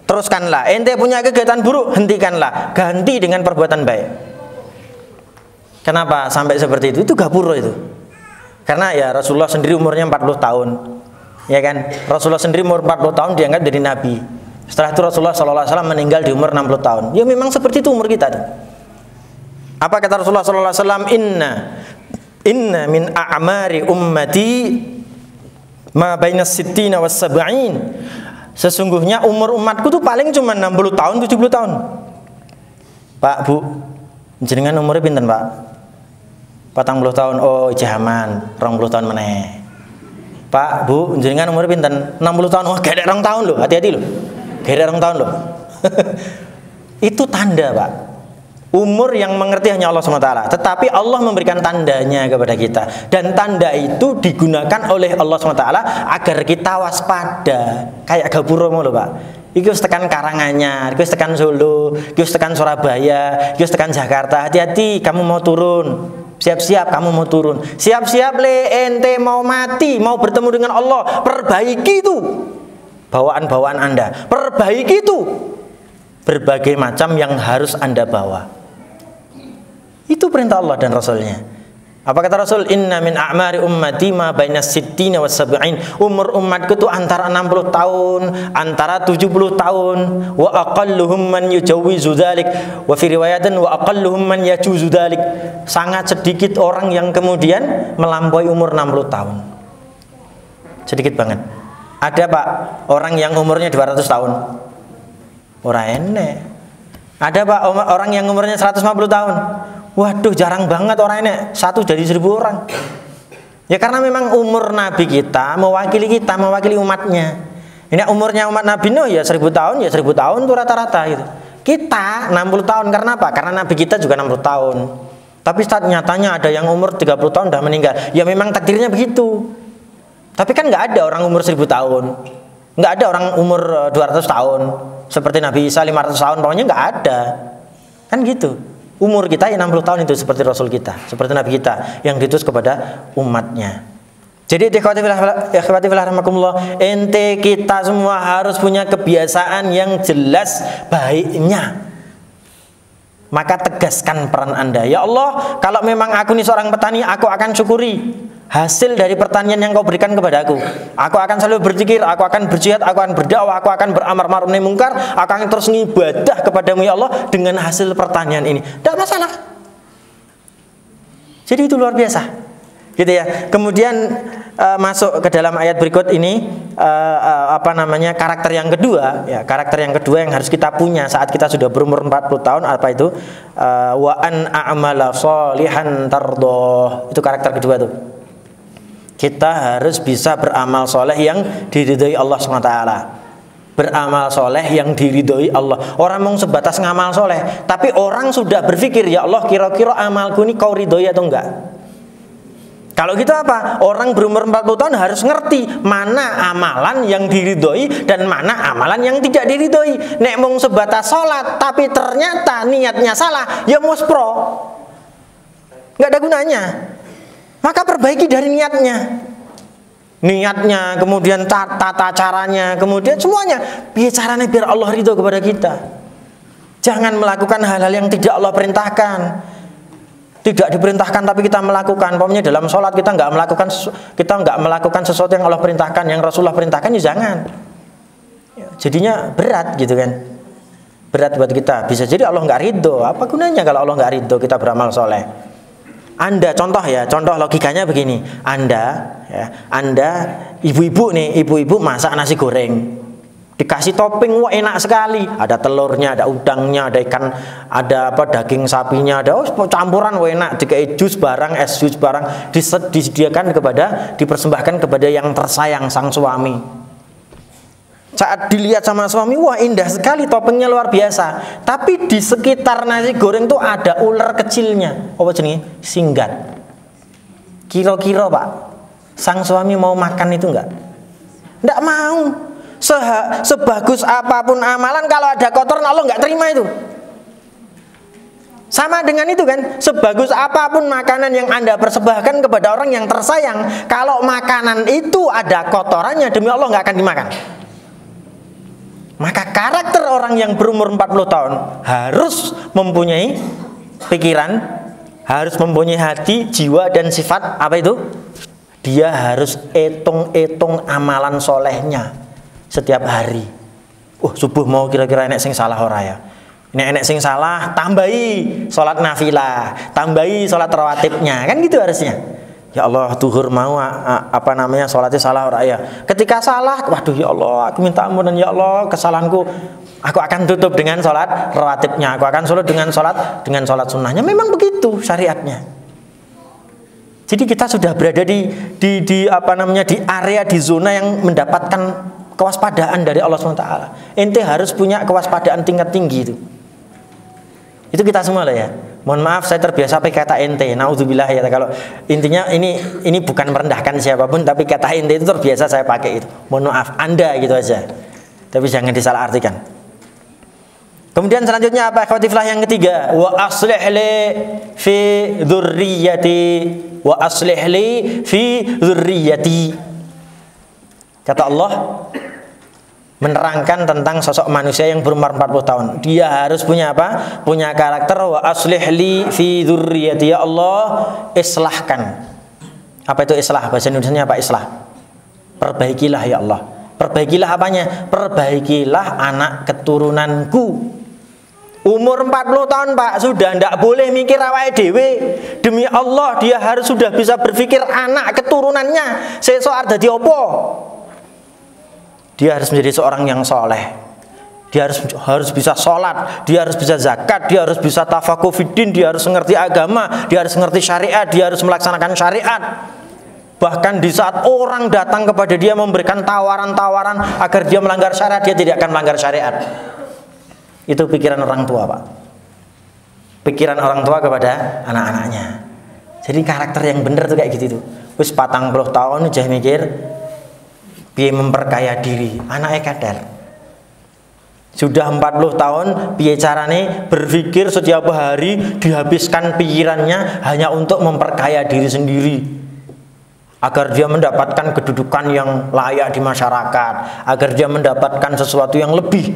teruskanlah. Ente punya kegiatan buruk, hentikanlah. Ganti dengan perbuatan baik. Kenapa sampai seperti itu? Itu gapuro itu. Karena ya Rasulullah sendiri umurnya 40 tahun. Ya kan? Rasulullah sendiri umur 40 tahun diangkat jadi nabi. Setelah itu Rasulullah SAW meninggal di umur 60 tahun. Ya memang seperti itu umur kita tuh. Apa kata Rasulullah SAW? Inna min a'mari ummati ma baina sittina was sab'in. Sesungguhnya umur umatku tuh paling cuma 60 tahun, 70 tahun. Pak, Bu, jenengan umurnya pinten, Pak? 40 tahun. Oh, jaman, 20 tahun meneh. Pak, Bu, jenengan umurnya pinten? 60 tahun. Oh, gede 2 tahun loh, hati-hati loh. Gede 2 tahun loh. Itu tanda, Pak. Umur yang mengerti hanya Allah SWT. Tetapi Allah memberikan tandanya kepada kita. Dan tanda itu digunakan oleh Allah SWT agar kita waspada. Kayak gapuro loh, Pak. Iki wis tekan Karanganyar, iki wis tekan Solo, iki wis tekan Surabaya, iki wis tekan Jakarta. Hati-hati, kamu mau turun. Siap-siap kamu mau turun. Siap-siap le, ente mau mati, mau bertemu dengan Allah. Perbaiki itu bawaan-bawaan Anda. Perbaiki itu berbagai macam yang harus Anda bawa. Itu perintah Allah dan Rasulnya. Apa kata Rasul? Inna min a'mari ummati ma baina sittina was sab'in. Umur umatku itu antara 60 tahun, antara 70 tahun. Wa aqalluhum man yujawwizu dzalik. Wa fi riwayatin wa aqalluhum man yajuzu dzalik. Sangat sedikit orang yang kemudian melampaui umur 60 tahun. Sedikit banget. Ada, Pak, orang yang umurnya 200 tahun. Ora enek. Ada, Pak, orang yang umurnya 150 tahun. Waduh, jarang banget orang enek. 1 dari 1000 orang. Ya karena memang umur Nabi kita, mewakili umatnya. Ini umurnya umat Nabi Nuh ya 1000 tahun, ya 1000 tahun tuh rata-rata gitu. Kita 60 tahun, karena apa? Karena Nabi kita juga 60 tahun. Tapi saat nyatanya ada yang umur 30 tahun udah meninggal. Ya memang takdirnya begitu. Tapi kan nggak ada orang umur 1000 tahun. Nggak ada orang umur 200 tahun. Seperti Nabi Isa 500 tahun, pokoknya nggak ada. Kan gitu. Umur kita ya 60 tahun itu seperti Rasul kita, seperti Nabi kita yang diutus kepada umatnya. Jadi ikhwati fillah rahimakumullah, ente kita semua harus punya kebiasaan yang jelas baiknya. Maka tegaskan peran Anda. Ya Allah, kalau memang aku ini seorang petani, aku akan syukuri hasil dari pertanian yang kau berikan kepada aku. Aku akan selalu berzikir, aku akan berjihad, aku akan berdakwah, aku akan beramar ma'ruf nahi mungkar, aku akan terus ngibadah kepadamu ya Allah dengan hasil pertanian ini. Tidak masalah. Jadi itu luar biasa. Gitu ya. Kemudian masuk ke dalam ayat berikut ini karakter yang kedua, ya, karakter yang kedua yang harus kita punya saat kita sudah berumur 40 tahun apa itu? Wa an a'mala sholihan tardoh. Itu karakter kedua tuh. Kita harus bisa beramal soleh yang diridhai Allah SWT. beramal soleh yang diridhoi Allah. Orang mau sebatas ngamal soleh, tapi orang sudah berpikir, ya Allah, kira-kira amalku ini kau ridhoi atau enggak. Kalau gitu apa? Orang berumur 40 tahun harus ngerti mana amalan yang diridhoi dan mana amalan yang tidak diridhoi. Nek mung sebatas sholat tapi ternyata niatnya salah, ya muspro, nggak ada gunanya. Maka perbaiki dari niatnya, kemudian tata caranya, kemudian semuanya. Biar caranya biar Allah ridho kepada kita. Jangan melakukan hal-hal yang tidak Allah perintahkan. Tidak diperintahkan tapi kita melakukan. Pokoknya dalam sholat kita nggak melakukan sesuatu yang Allah perintahkan, yang Rasulullah perintahkan, ya jangan. Jadinya berat gitu kan. Berat buat kita. Bisa jadi Allah nggak ridho. Apa gunanya kalau Allah nggak ridho kita beramal soleh? Anda contoh logikanya begini. Anda ibu-ibu masak nasi goreng. Dikasih topping, wah enak sekali. Ada telurnya, ada udangnya, ada ikan, ada daging sapinya, ada campuran, wah enak. Dikai jus barang, es jus barang, dipersembahkan kepada yang tersayang, sang suami. Saat dilihat sama suami, wah indah sekali, toppingnya luar biasa. Tapi di sekitar nasi goreng tuh ada ular kecilnya. Apa jenis? Singgat. Kira-kira Pak, sang suami mau makan itu enggak? Enggak mau. Sebagus apapun amalan, kalau ada kotoran Allah nggak terima itu. Sama dengan itu kan, sebagus apapun makanan yang Anda persembahkan kepada orang yang tersayang, kalau makanan itu ada kotorannya, demi Allah nggak akan dimakan. Maka karakter orang yang berumur 40 tahun harus mempunyai pikiran, harus mempunyai hati, jiwa, dan sifat apa itu? Dia harus etung-etung amalan solehnya setiap hari. Subuh mau kira-kira enek sing salah ora ya? Enek sing salah, tambahi sholat nafilah, tambahi sholat rawatibnya, kan gitu harusnya. Ya Allah, duhur mau sholatnya salah ora ya? Ketika salah, waduh ya Allah, aku minta ampunan ya Allah, kesalahanku. Aku akan tutup dengan sholat rawatibnya, aku akan sholat dengan sholat sunnahnya. Memang begitu syariatnya. Jadi kita sudah berada di area, di zona yang mendapatkan kewaspadaan dari Allah SWT. Ente harus punya kewaspadaan tingkat tinggi itu. Itu kita semua lah ya. Mohon maaf saya terbiasa pakai kata ente. Naudzubillah ya. Kalau intinya ini bukan merendahkan siapapun, tapi kata ente itu terbiasa saya pakai itu. Mohon maaf, Anda gitu aja. Tapi jangan disalahartikan. Kemudian selanjutnya apa? Khotiflah yang ketiga. Wa aslih li fi dzurriyyati. Kata Allah menerangkan tentang sosok manusia yang berumur 40 tahun. Dia harus punya apa? Punya karakter. Wa aslih li fi dzurriyyati. Ya Allah, islahkan. Apa itu islah? Bahasa Indonesianya apa islah? Perbaikilah ya Allah. Perbaikilah apanya? Perbaikilah anak keturunanku. Umur 40 tahun Pak, sudah tidak boleh mikir awake dhewe. Demi Allah, dia harus sudah bisa berpikir anak keturunannya sesuk arep dadi apa. Dia harus menjadi seorang yang soleh. Dia harus bisa sholat, dia harus bisa zakat, dia harus bisa tafakuh fiddin, dia harus mengerti agama, dia harus mengerti syariat, dia harus melaksanakan syariat. Bahkan di saat orang datang kepada dia memberikan tawaran-tawaran agar dia melanggar syariat, dia tidak akan melanggar syariat. Itu pikiran orang tua Pak. Pikiran orang tua kepada anak-anaknya. Jadi karakter yang benar tuh kayak gitu tuh. Wis 40 tahun aja mikir piye memperkaya diri, anaknya kadar. Sudah 40 tahun piye carane berpikir setiap hari dihabiskan pikirannya hanya untuk memperkaya diri sendiri. Agar dia mendapatkan kedudukan yang layak di masyarakat, agar dia mendapatkan sesuatu yang lebih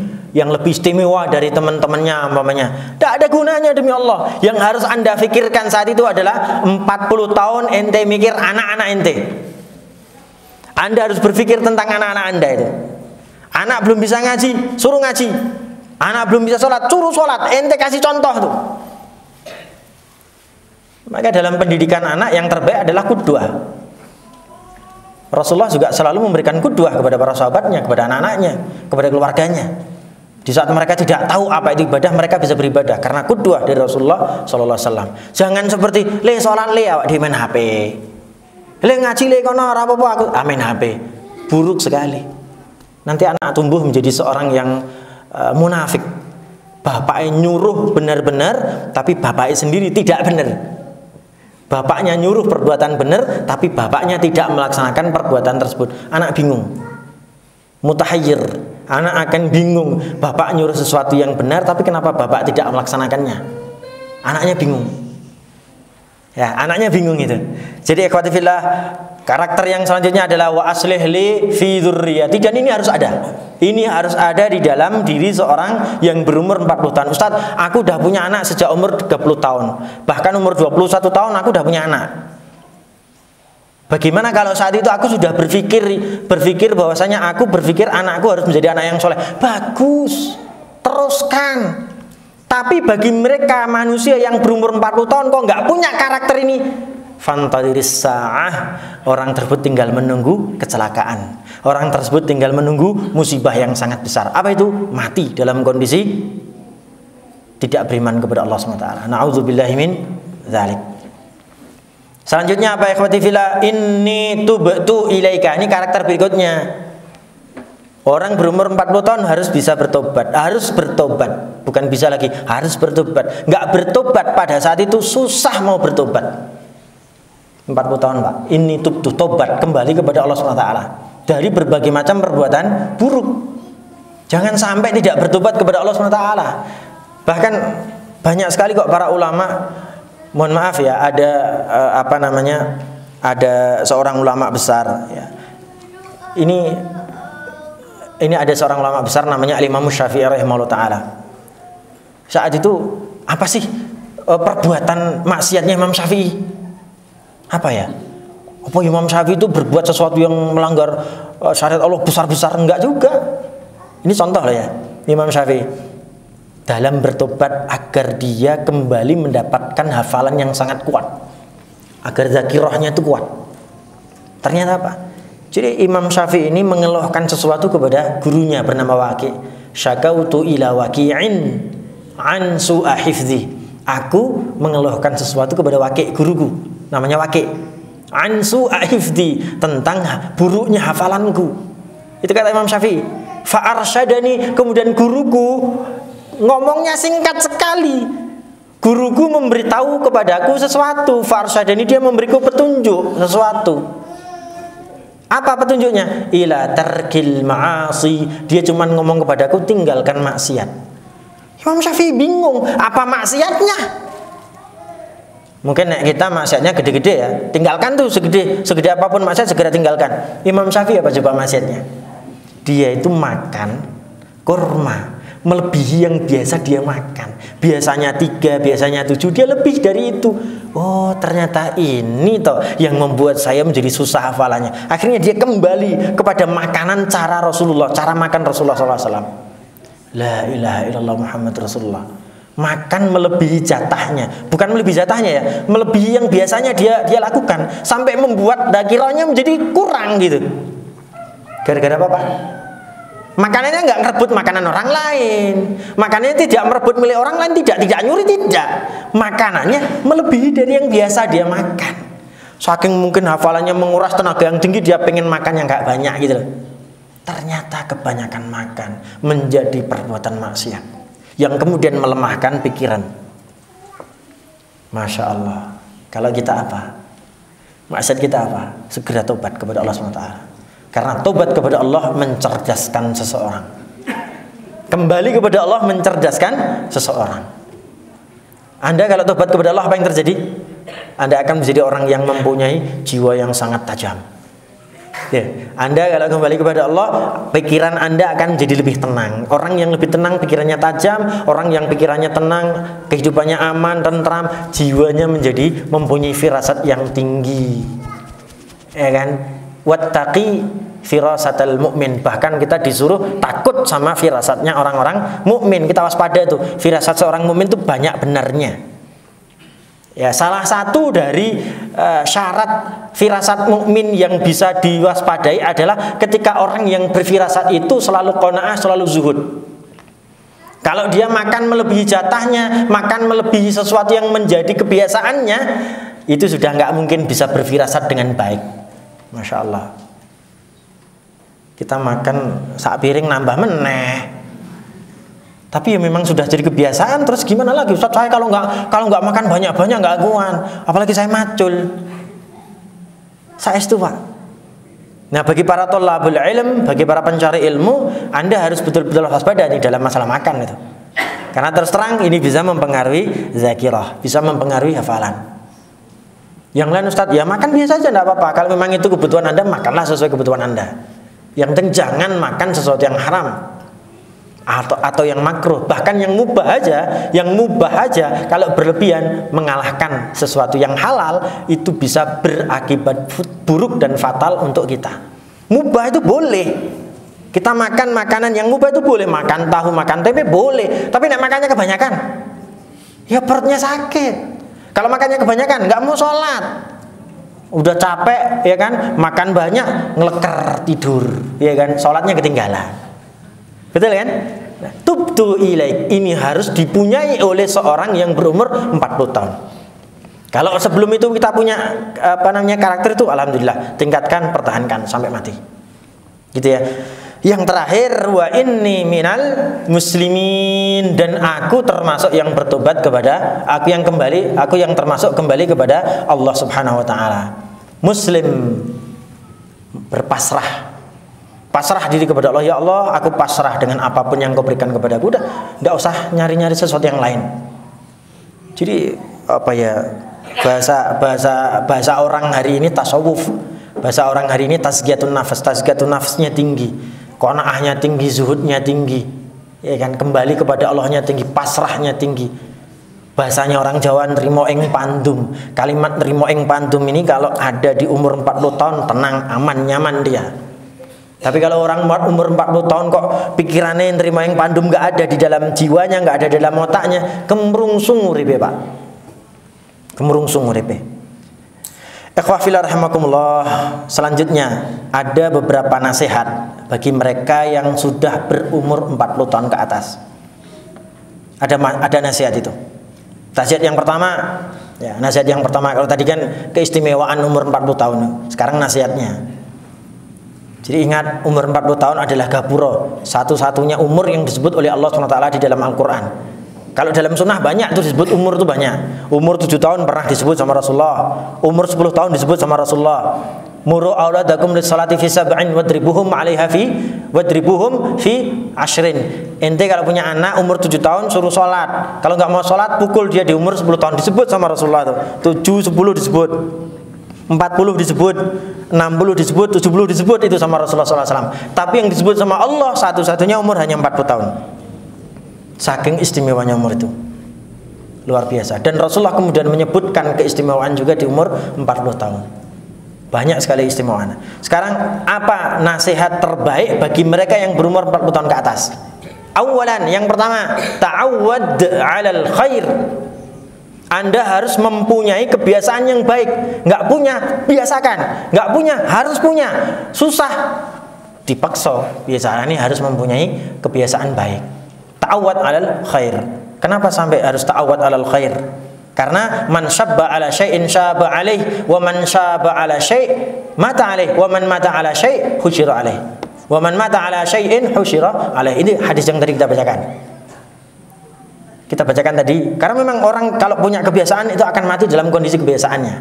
istimewa dari teman-temannya umpamanya. Tidak ada gunanya demi Allah. Yang harus Anda pikirkan saat itu adalah 40 tahun ente mikir anak-anak ente. Anda harus berpikir tentang anak-anak Anda itu. Anak belum bisa ngaji, suruh ngaji. Anak belum bisa sholat, suruh sholat. Ente kasih contoh tuh. Maka dalam pendidikan anak yang terbaik adalah qudwah. Rasulullah juga selalu memberikan qudwah kepada para sahabatnya, kepada anak-anaknya, kepada keluarganya. Di saat mereka tidak tahu apa itu ibadah, mereka bisa beribadah karena qudwah dari Rasulullah sallallahu alaihi wasallam. Jangan seperti le salat le awak di main HP. Le ngaji le kono ora apa-apa aku main HP. Buruk sekali. Nanti anak tumbuh menjadi seorang yang munafik. Bapaknya nyuruh benar-benar, tapi bapaknya sendiri tidak benar. Bapaknya nyuruh perbuatan benar, tapi bapaknya tidak melaksanakan perbuatan tersebut. Anak bingung, mutahayyir. Anak akan bingung. Bapak nyuruh sesuatu yang benar, tapi kenapa bapak tidak melaksanakannya? Anaknya bingung. Ya, anaknya bingung itu. Jadi ikhwati fillah, karakter yang selanjutnya adalah wa aslih li fi dzurriyyati. Dan ini harus ada. Ini harus ada di dalam diri seorang yang berumur 40 tahun. Ustaz, aku udah punya anak sejak umur 30 tahun. Bahkan umur 21 tahun aku udah punya anak. Bagaimana kalau saat itu aku sudah berpikir bahwasanya aku berpikir anakku harus menjadi anak yang soleh? Bagus, teruskan. Tapi bagi mereka manusia yang berumur 40 tahun kok nggak punya karakter ini, fantadiris sa'ah, orang tersebut tinggal menunggu kecelakaan. Orang tersebut tinggal menunggu musibah yang sangat besar. Apa itu? Mati dalam kondisi tidak beriman kepada Allah SWT. Na'udzubillahi min dzalik. Selanjutnya apa ikhwati fillah? Inni tubtu ilaika. Ini karakter berikutnya. Orang berumur 40 tahun harus bisa bertobat. Harus bertobat. Bukan bisa lagi, harus bertobat. Nggak bertobat pada saat itu susah mau bertobat. 40 tahun Pak. Ini tubtu, tobat kembali kepada Allah SWT dari berbagai macam perbuatan buruk. Jangan sampai tidak bertobat kepada Allah SWT. Bahkan banyak sekali kok para ulama, mohon maaf ya, ada ada seorang ulama besar ya. Ini ada seorang ulama besar namanya Imam Syafi'i rahimahullah ta'ala. Saat itu apa sih perbuatan maksiatnya Imam Syafi'i? Apa ya? Apa Imam Syafi'i itu berbuat sesuatu yang melanggar syariat Allah besar-besar? Enggak juga. Ini contoh lah ya, Imam Syafi'i dalam bertobat agar dia kembali mendapatkan hafalan yang sangat kuat, agar zakirahnya itu kuat. Ternyata apa? Jadi Imam Syafi'i ini mengeluhkan sesuatu kepada gurunya bernama Waqi'. Syakautu ila Waqi'in an su'a hifdzi. Aku mengeluhkan sesuatu kepada Waqi', guruku namanya Waqi'. An su'a hifdzi, tentang buruknya hafalanku. Itu kata Imam Syafi'i. Fa arsyadani, kemudian guruku ngomongnya singkat sekali. Guruku memberitahu kepadaku sesuatu. Fa arsyadani, dia memberiku petunjuk sesuatu. Apa petunjuknya? Ila tarkil ma'asi. Dia cuma ngomong kepadaku tinggalkan maksiat. Imam Syafi'i bingung, apa maksiatnya? Mungkin kita maksiatnya gede-gede ya, tinggalkan tuh segede apapun maksiat segera tinggalkan. Imam Syafi'i apa coba maksiatnya? Dia itu makan kurma melebihi yang biasa dia makan. Biasanya 3, biasanya 7, dia lebih dari itu. Oh, ternyata ini toh yang membuat saya menjadi susah hafalannya. Akhirnya dia kembali kepada makanan cara Rasulullah, cara makan Rasulullah SAW. La ilaha illallah Muhammad Rasulullah. Makan melebihi jatahnya, bukan melebihi jatahnya ya, melebihi yang biasanya dia lakukan, sampai membuat dakiranya menjadi kurang gitu. Gara-gara apa Pak? Makanannya nggak merebut makanan orang lain, makanannya tidak merebut milik orang lain, tidak nyuri, tidak. Makanannya melebihi dari yang biasa dia makan. Saking mungkin hafalannya menguras tenaga yang tinggi, dia pengen makan yang nggak banyak gitu loh. Ternyata kebanyakan makan menjadi perbuatan maksiat yang kemudian melemahkan pikiran. Masya Allah. Kalau kita apa? Maksiat kita apa? Segera tobat kepada Allah SWT. Karena tobat kepada Allah mencerdaskan seseorang. Kembali kepada Allah mencerdaskan seseorang. Anda kalau tobat kepada Allah, apa yang terjadi? Anda akan menjadi orang yang mempunyai jiwa yang sangat tajam. Ya, Anda kalau kembali kepada Allah, pikiran Anda akan menjadi lebih tenang. Orang yang lebih tenang, pikirannya tajam. Orang yang pikirannya tenang, kehidupannya aman, tentram, jiwanya menjadi mempunyai firasat yang tinggi. Ya kan? Wattaqi firasatal mu'min. Bahkan kita disuruh takut sama firasatnya orang-orang mukmin. Kita waspada itu. Firasat seorang mukmin itu banyak benarnya. Ya, salah satu dari syarat firasat mukmin yang bisa diwaspadai adalah ketika orang yang berfirasat itu selalu qanaah, selalu zuhud. Kalau dia makan melebihi jatahnya, makan melebihi sesuatu yang menjadi kebiasaannya, itu sudah nggak mungkin bisa berfirasat dengan baik. Masya Allah. Kita makan sak piring nambah meneh. Tapi ya memang sudah jadi kebiasaan. Terus gimana lagi Ustaz? Saya kalau nggak makan banyak-banyak nggak kuat. Apalagi saya macul. Saestu Pak. Nah, bagi para thalabul ilm, bagi para pencari ilmu, Anda harus betul-betul waspada nih dalam masalah makan itu. Karena terus terang ini bisa mempengaruhi zakirah, bisa mempengaruhi hafalan. Yang lain Ustaz, ya makan biasa aja enggak apa-apa. Kalau memang itu kebutuhan Anda, makanlah sesuai kebutuhan Anda. Yang penting jangan makan sesuatu yang haram atau yang makruh, bahkan yang mubah aja kalau berlebihan mengalahkan sesuatu yang halal itu bisa berakibat buruk dan fatal untuk kita. Mubah itu boleh. Kita makan makanan yang mubah itu boleh, makan tahu, makan tempe boleh, tapi nek makannya kebanyakan ya perutnya sakit. Kalau makannya kebanyakan nggak mau sholat. Udah capek ya kan, makan banyak ngeleker tidur ya kan, sholatnya ketinggalan. Betul kan? Nah, tubtu ilaik ini harus dipunyai oleh seorang yang berumur 40 tahun. Kalau sebelum itu kita punya karakter itu, alhamdulillah, tingkatkan, pertahankan sampai mati. Gitu ya. Yang terakhir, wa inni minal muslimin, dan aku termasuk yang bertobat kepada, aku yang termasuk kembali kepada Allah Subhanahu wa taala. Muslim berpasrah. Pasrah diri kepada Allah. Ya Allah, aku pasrah dengan apapun yang Kau berikan kepadaku. Udah, enggak usah nyari-nyari sesuatu yang lain. Jadi apa ya, bahasa orang hari ini tasawuf. Bahasa orang hari ini tazkiyatun nafs. Tazkiyatun nafsnya tinggi, qanaahnya tinggi, zuhudnya tinggi. Ya kan, kembali kepada Allahnya tinggi, pasrahnya tinggi. Bahasanya orang Jawa, nrimo ing pandum. Kalimat nrimo ing pandum ini kalau ada di umur 40 tahun tenang, aman, nyaman dia. Tapi kalau orang umur 40 tahun kok pikirannya nerima yang pandum nggak ada di dalam jiwanya, nggak ada di dalam otaknya, kemrungsung uripe Pak. Kemrungsung uripe. Ikhwah fillah rahimakumullah. Selanjutnya ada beberapa nasihat bagi mereka yang sudah berumur 40 tahun ke atas. Ada nasihat itu. Nasihat yang pertama, ya, nasihat yang pertama, kalau tadi kan keistimewaan umur 40 tahun, sekarang nasihatnya. Jadi ingat, umur 40 tahun adalah gapuro, satu-satunya umur yang disebut oleh Allah SWT di dalam Al-Quran. Kalau dalam sunnah banyak tuh disebut umur tuh banyak. Umur 7 tahun pernah disebut sama Rasulullah. Umur 10 tahun disebut sama Rasulullah. Muru auladakum lis-salati fi sab'in wadribuhum 'alaiha fi ashrin. Ente kalau punya anak umur 7 tahun suruh sholat. Kalau nggak mau sholat pukul dia di umur 10 tahun, disebut sama Rasulullah tuh. 7, 10 disebut. 40 disebut, 60 disebut, 70 disebut, itu sama Rasulullah SAW. Tapi yang disebut sama Allah satu-satunya umur hanya 40 tahun. Saking istimewanya umur itu, luar biasa. Dan Rasulullah kemudian menyebutkan keistimewaan juga di umur 40 tahun. Banyak sekali istimewaan. Sekarang apa nasihat terbaik bagi mereka yang berumur 40 tahun ke atas? Awalan, yang pertama, ta'awwad 'alal khair. Anda harus mempunyai kebiasaan yang baik. Nggak punya, biasakan. Nggak punya, harus punya. Susah, dipaksa. Biasanya ini harus mempunyai kebiasaan baik. Ta'awwad 'alal khair. Kenapa sampai harus ta'awwad 'alal khair? Karena man syabba 'ala syai'in syaba 'alaih, wa man syaba 'ala syai' mata 'alaih, wa man mata 'ala syai' husyira 'alaih. Wa man mata 'ala syai'in husyira 'alaih. Ini hadis yang tadi kita bacakan. Kita bacakan tadi, karena memang orang kalau punya kebiasaan itu akan mati dalam kondisi kebiasaannya.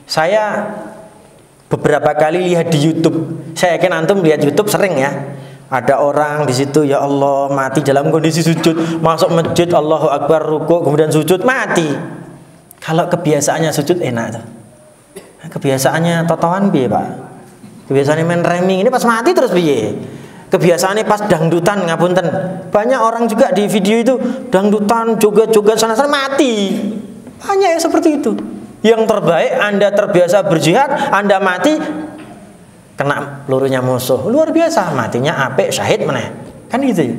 Saya beberapa kali lihat di YouTube, saya yakin antum lihat YouTube sering ya. Ada orang di situ, ya Allah, mati dalam kondisi sujud, masuk masjid, Allahu Akbar, ruku, kemudian sujud, mati. Kalau kebiasaannya sujud enak tuh. Kebiasaannya totoan piye, Pak? Kebiasaannya main remi, ini pas mati terus piye? Kebiasaannya pas dangdutan, ngapunten. Banyak orang juga di video itu dangdutan, joget-joget sana-sana, mati. Banyak yang seperti itu. Yang terbaik, Anda terbiasa berjihad, Anda mati kena pelurunya musuh, luar biasa, matinya apik, syahid meneh. Kan gitu ya.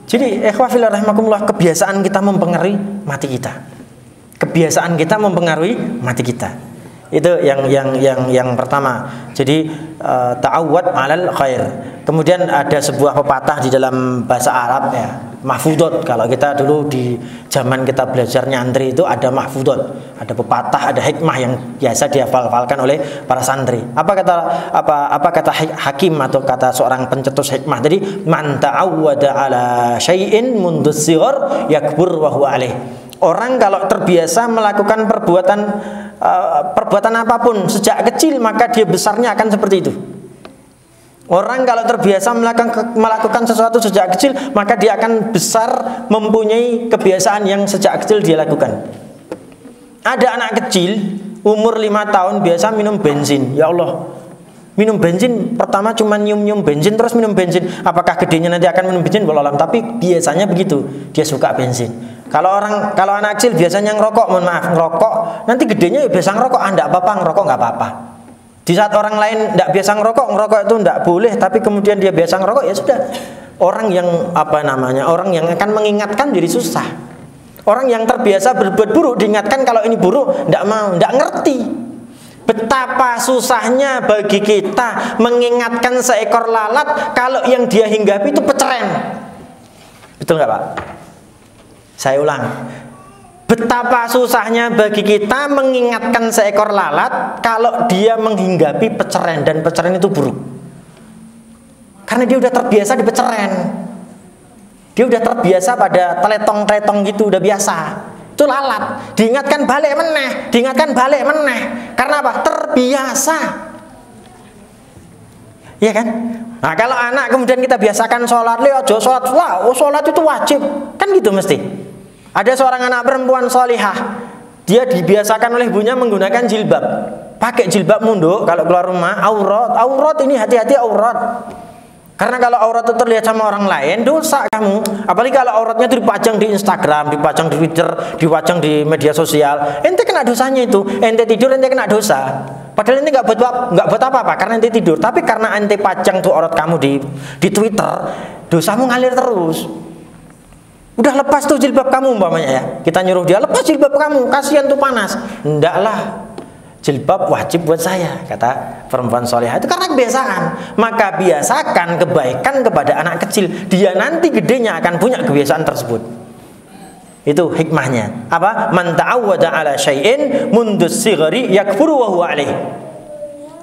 Jadi ikhwah fillah rahimakumullah, kebiasaan kita mempengaruhi mati kita. Kebiasaan kita mempengaruhi mati kita. Itu yang pertama. Jadi ta'awwad 'alal khair. Kemudian ada sebuah pepatah di dalam bahasa Arab ya, mahfudot. Kalau kita dulu di zaman kita belajar nyantri itu ada mahfudot, ada pepatah, ada hikmah yang biasa dihafal-hafalkan oleh para santri. Apa kata hakim atau kata seorang pencetus hikmah tadi, man ta'awwada 'ala syai'in mundus sighar yakbur wa huwa alaih. Orang kalau terbiasa melakukan perbuatan apapun sejak kecil, maka dia besarnya akan seperti itu. Orang kalau terbiasa melakukan sesuatu sejak kecil, maka dia akan besar mempunyai kebiasaan yang sejak kecil dia lakukan. Ada anak kecil umur 5 tahun biasa minum bensin. Ya Allah, minum bensin pertama cuma nyium-nyium bensin, terus minum bensin. Apakah gedenya nanti akan minum bensin? Wallahu alam. Tapi biasanya begitu, dia suka bensin. Kalau anak kecil biasanya ngerokok, mohon maaf, ngerokok, nanti gedenya ya biasa ngerokok, enggak apa-apa, ngerokok enggak apa-apa. Di saat orang lain enggak biasa ngerokok itu enggak boleh, tapi kemudian dia biasa ngerokok, ya sudah. Orang yang orang yang akan mengingatkan jadi susah. Orang yang terbiasa berbuat buruk diingatkan kalau ini buruk, enggak mau, enggak ngerti. Betapa susahnya bagi kita mengingatkan seekor lalat kalau yang dia hinggapi itu peceren. Betul enggak, Pak? Saya ulang. Betapa susahnya bagi kita mengingatkan seekor lalat kalau dia menghinggapi peceren, dan peceren itu buruk. Karena dia udah terbiasa di peceren. Dia udah terbiasa pada teletong-teletong gitu, udah biasa. Itu lalat. Diingatkan balik meneh, diingatkan balik meneh. Karena apa? Terbiasa. Iya kan? Nah, kalau anak kemudian kita biasakan sholat, ojo sholat, wah, sholat itu wajib. Kan gitu mesti. Ada seorang anak perempuan sholihah, dia dibiasakan oleh ibunya menggunakan jilbab. Pakai jilbab munduk kalau keluar rumah, aurat ini, hati-hati aurat. Karena kalau aurat itu terlihat sama orang lain, dosa kamu. Apalagi kalau auratnya itu dipajang di Instagram, dipajang di Twitter, dipajang di media sosial, ente kena dosanya itu. Ente tidur, ente kena dosa. Padahal ente nggak buat apa-apa, karena ente tidur. Tapi karena ente pajang tuh aurat kamu di Twitter, dosamu ngalir terus. Udah lepas tuh jilbab kamu umpamanya ya. Kita nyuruh dia lepas jilbab kamu, kasihan tuh panas. Ndaklah. Jilbab wajib buat saya, kata perempuan solehah. Itu karena kebiasaan. Maka biasakan kebaikan kepada anak kecil. Dia nanti gedenya akan punya kebiasaan tersebut. Itu hikmahnya. Apa? Man ta'awwada 'ala syai'in mundus sighari yakfuru wa huwa alaih.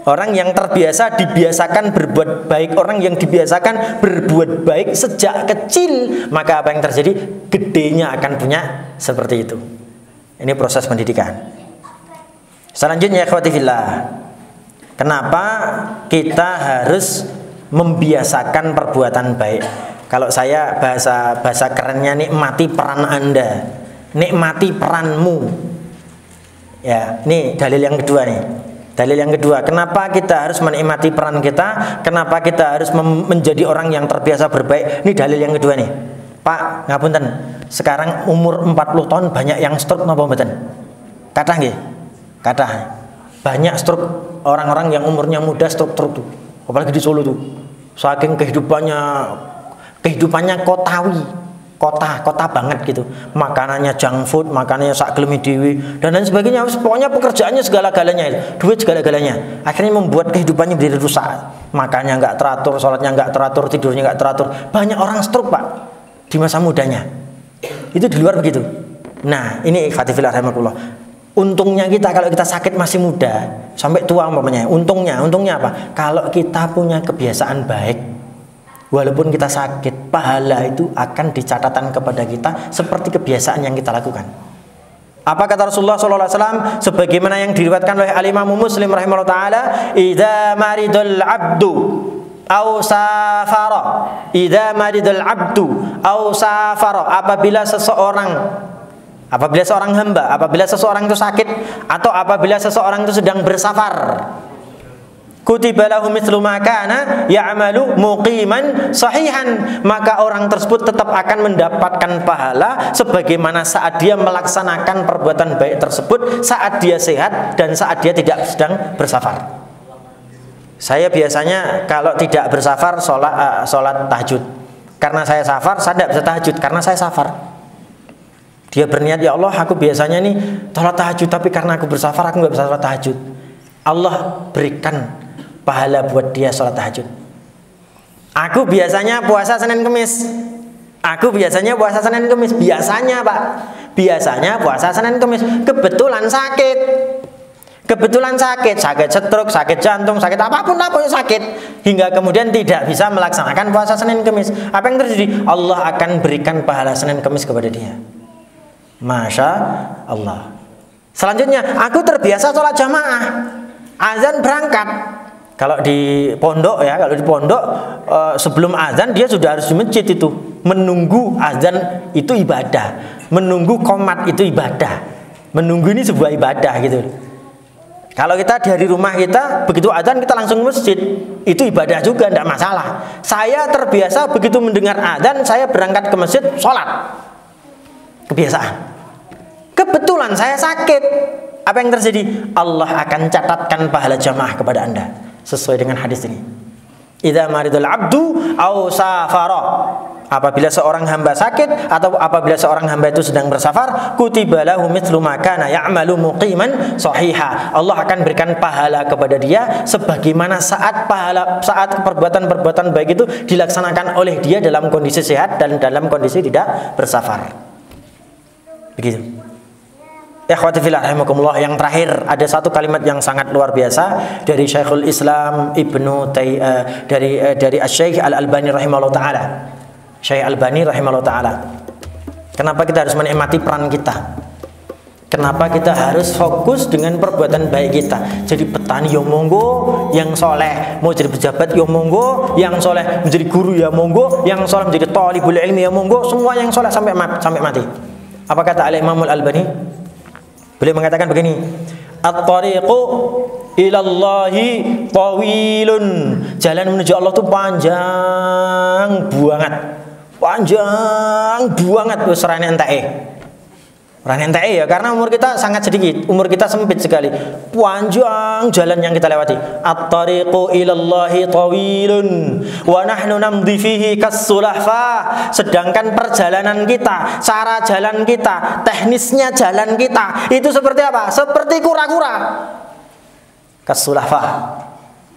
Orang yang terbiasa dibiasakan berbuat baik, orang yang dibiasakan berbuat baik sejak kecil, maka apa yang terjadi? Gedenya akan punya seperti itu. Ini proses pendidikan. Selanjutnya, ikhwati fillah, kenapa kita harus membiasakan perbuatan baik? Kalau saya bahasa kerennya, nikmati peran Anda, nikmati peranmu. Ya, ini dalil yang kedua nih. Dalil yang kedua, kenapa kita harus menikmati peran kita? Kenapa kita harus menjadi orang yang terbiasa berbaik? Ini dalil yang kedua nih. Pak, ngapunten, sekarang umur 40 tahun banyak yang stroke napa mboten? Kathah nggih? Kathah. Banyak stroke orang-orang yang umurnya muda stroke tuh. Apalagi di Solo tuh. Saking kehidupannya kotawi. Kota banget gitu, makanannya junk food, makanannya sak gelemi dewi dan lain sebagainya. Pokoknya pekerjaannya segala-galanya, duit segala-galanya, akhirnya membuat kehidupannya menjadi rusak. Makannya nggak teratur, sholatnya nggak teratur, tidurnya nggak teratur. Banyak orang stroke, Pak, di masa mudanya. Itu di luar begitu. Nah, ini fatifillah rahimahullah. Untungnya kita kalau kita sakit masih muda sampai tua umpamanya. Untungnya apa? Kalau kita punya kebiasaan baik, walaupun kita sakit, pahala itu akan dicatatkan kepada kita seperti kebiasaan yang kita lakukan. Apa kata Rasulullah SAW? Sebagaimana yang diriwayatkan oleh Al-Imam Muslim rahimahullah ta'ala, idza maridul abdu au safara, idza maridul abdu au safara, apabila seorang hamba, apabila seseorang itu sakit, atau apabila seseorang itu sedang bersafar, kutiba lahu mithlu ma kana ya'malu muqiman sahihan, maka orang tersebut tetap akan mendapatkan pahala sebagaimana saat dia melaksanakan perbuatan baik tersebut saat dia sehat dan saat dia tidak sedang bersafar. Saya biasanya kalau tidak bersafar sholat tahajud. Karena saya safar, saya tidak bisa tahajud karena saya safar. Dia berniat, ya Allah, aku biasanya nih sholat tahajud, tapi karena aku bersafar aku nggak bisa sholat tahajud. Allah berikan pahala buat dia sholat tahajud. Aku biasanya puasa Senin Kemis. Aku biasanya puasa Senin Kemis. Biasanya Pak, biasanya puasa Senin Kemis. Kebetulan sakit. Kebetulan sakit stroke, sakit jantung, sakit apapun sakit, hingga kemudian tidak bisa melaksanakan puasa Senin Kemis. Apa yang terjadi? Allah akan berikan pahala Senin Kemis kepada dia. Masya Allah. Selanjutnya, aku terbiasa sholat jamaah, azan berangkat. Kalau di pondok ya, sebelum azan dia sudah harus di masjid itu. Menunggu azan itu ibadah, menunggu qomat itu ibadah, menunggu ini sebuah ibadah gitu. Kalau kita dari rumah kita, begitu azan kita langsung ke masjid, itu ibadah juga, tidak masalah. Saya terbiasa begitu mendengar azan, saya berangkat ke masjid, sholat. Kebiasaan. Kebetulan saya sakit. Apa yang terjadi? Allah akan catatkan pahala jamaah kepada Anda. Sesuai dengan hadis ini. Idza maridul abdu aw safara. Apabila seorang hamba sakit atau apabila seorang hamba itu sedang bersafar, kutiba lahu mithlu ma kana ya'malu muqiman sahiha. Allah akan berikan pahala kepada dia sebagaimana saat perbuatan-perbuatan baik itu dilaksanakan oleh dia dalam kondisi sehat dan dalam kondisi tidak bersafar. Begitu. Ikhwati fillah rahimakumullah, yang terakhir ada satu kalimat yang sangat luar biasa dari Syekhul Islam dari Asy-Syaikh Al-Albani rahimahullah taala. Syekh Albani rahimahullah ta'ala. Kenapa kita harus menikmati peran kita? Kenapa kita harus fokus dengan perbuatan baik kita? Jadi petani ya monggo, yang soleh. Mau jadi pejabat ya monggo, yang soleh. Menjadi guru ya monggo, yang soleh menjadi thalibul ilmi ya monggo. Semua yang soleh sampai mati. Apa kata Al-Imam Al-Albani? Beliau mengatakan begini, at-tariqu ilallahi tawilun. Jalan menuju Allah itu panjang banget. Panjang banget wis rane enteke. Rane enteke ya, karena umur kita sangat sedikit, umur kita sempit sekali. Panjang jalan yang kita lewati. At-tariqu ilallahi tawilun wa nahnu namdi fihi kas-sulahfa. Sedangkan perjalanan kita, cara jalan kita, teknisnya jalan kita itu seperti apa? Seperti kura-kura. Kas-sulahfa.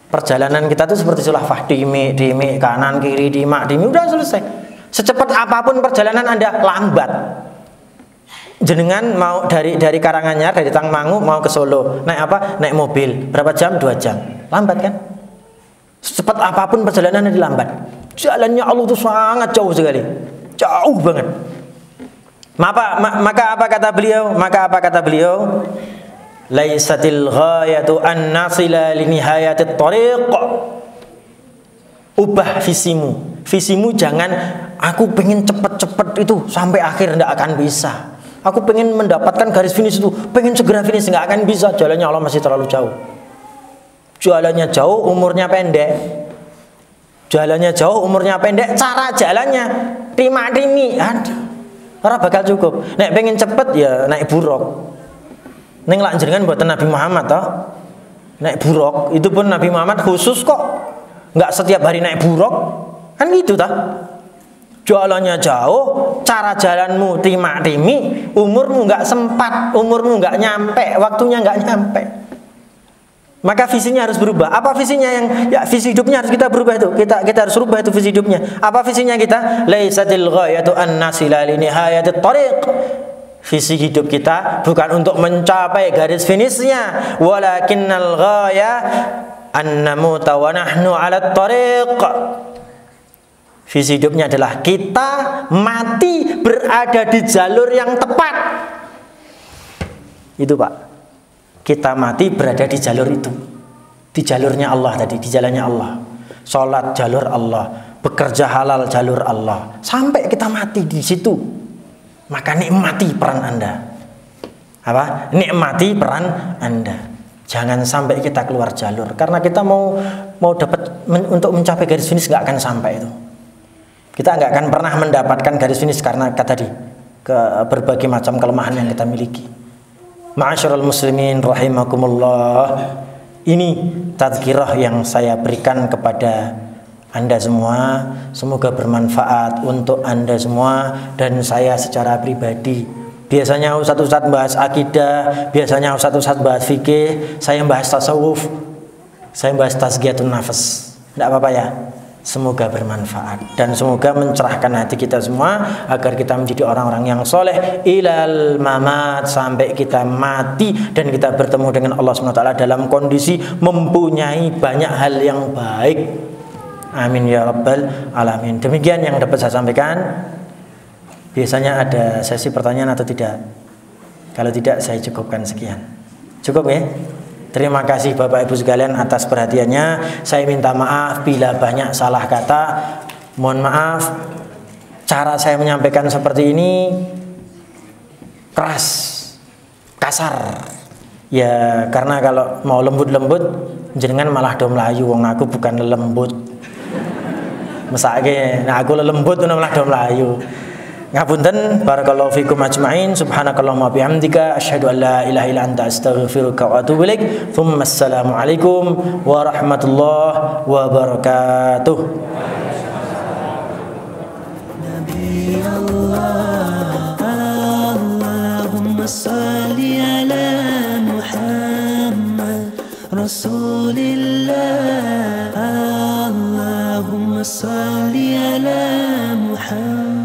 Perjalanan kita itu seperti sulahfah, dimi kanan kiri, dimak udah selesai. Secepat apapun perjalanan Anda lambat. Jenengan mau dari Karanganyar, dari Tangmangu mau ke Solo, naik apa? Naik mobil. Berapa jam? 2 jam. Lambat kan? Secepat apapun perjalanan Anda lambat. Jalannya Allah itu sangat jauh sekali. Jauh banget. Maka apa kata beliau? Laisatil ghayatu an nasila li nihayatit tariq. Ubah visimu jangan aku pengen cepet-cepet itu sampai akhir, tidak akan bisa. Aku pengen mendapatkan garis finish itu, pengen segera finish, nggak akan bisa. Jalannya Allah masih terlalu jauh. Jalannya jauh, umurnya pendek. Jalannya jauh, umurnya pendek. Cara jalannya rima-rimi, ora bakal cukup. Nek pengen cepet ya naik buruk. Neng lak jenengan buatan Nabi Muhammad toh. Naik buruk itu pun Nabi Muhammad khusus kok. Nggak setiap hari naik buruk. Kan gitu toh. Jalannya jauh, cara jalanmu rima-rimi, umurmu nggak sempat, umurmu nggak nyampe, waktunya nggak nyampe. Maka visinya harus berubah. Apa visinya visi hidupnya harus kita berubah itu. Kita harus rubah itu visi hidupnya. Apa visinya kita? Laisatil ghayatu an nasila li nihayatit tariq. Visi hidup kita bukan untuk mencapai garis finishnya, walakinnal ghaya an namuta wa nahnu 'ala tariq. Visi hidupnya adalah kita mati berada di jalur yang tepat. Itu Pak. Kita mati berada di jalur itu. Di jalurnya Allah tadi, di jalannya Allah. Sholat jalur Allah, bekerja halal jalur Allah. Sampai kita mati di situ. Maka nikmati peran Anda. Apa? Nikmati peran Anda. Jangan sampai kita keluar jalur. Karena kita mau dapat untuk mencapai garis finish nggak akan sampai itu. Kita nggak akan pernah mendapatkan garis finish karena tadi ke berbagai macam kelemahan yang kita miliki. Ma'asyiral muslimin rahimakumullah. Ini tazkirah yang saya berikan kepada Anda semua. Semoga bermanfaat untuk Anda semua dan saya secara pribadi Biasanya ustadz bahas akidah, biasanya ustadz bahas fikih, saya bahas tasawuf, saya bahas tazkiyatun nafas. Tidak apa-apa ya. Semoga bermanfaat dan semoga mencerahkan hati kita semua agar kita menjadi orang-orang yang soleh ilal mamat, sampai kita mati dan kita bertemu dengan Allah SWT dalam kondisi mempunyai banyak hal yang baik. Amin ya rabbal alamin. Demikian yang dapat saya sampaikan. Biasanya ada sesi pertanyaan atau tidak? Kalau tidak, saya cukupkan sekian. Cukup ya? Terima kasih Bapak Ibu sekalian atas perhatiannya. Saya minta maaf bila banyak salah kata. Mohon maaf, cara saya menyampaikan seperti ini keras, kasar. Ya karena kalau mau lembut-lembut, jenengan malah do melayu. Wong aku bukan lembut. Mesake, nah aku lembut malah do melayu. Ngapunten, barakallahu fikum ajmain. Subhanakallahumma bihamdika asyhadu an la ilaha illa anta astaghfiruka wa atubu ilaik. Assalamu alaikum warahmatullahi wabarakatuh. Nabi Allah, Allahumma salli ala Muhammad Rasulillah. Allahumma salli ala Muhammad.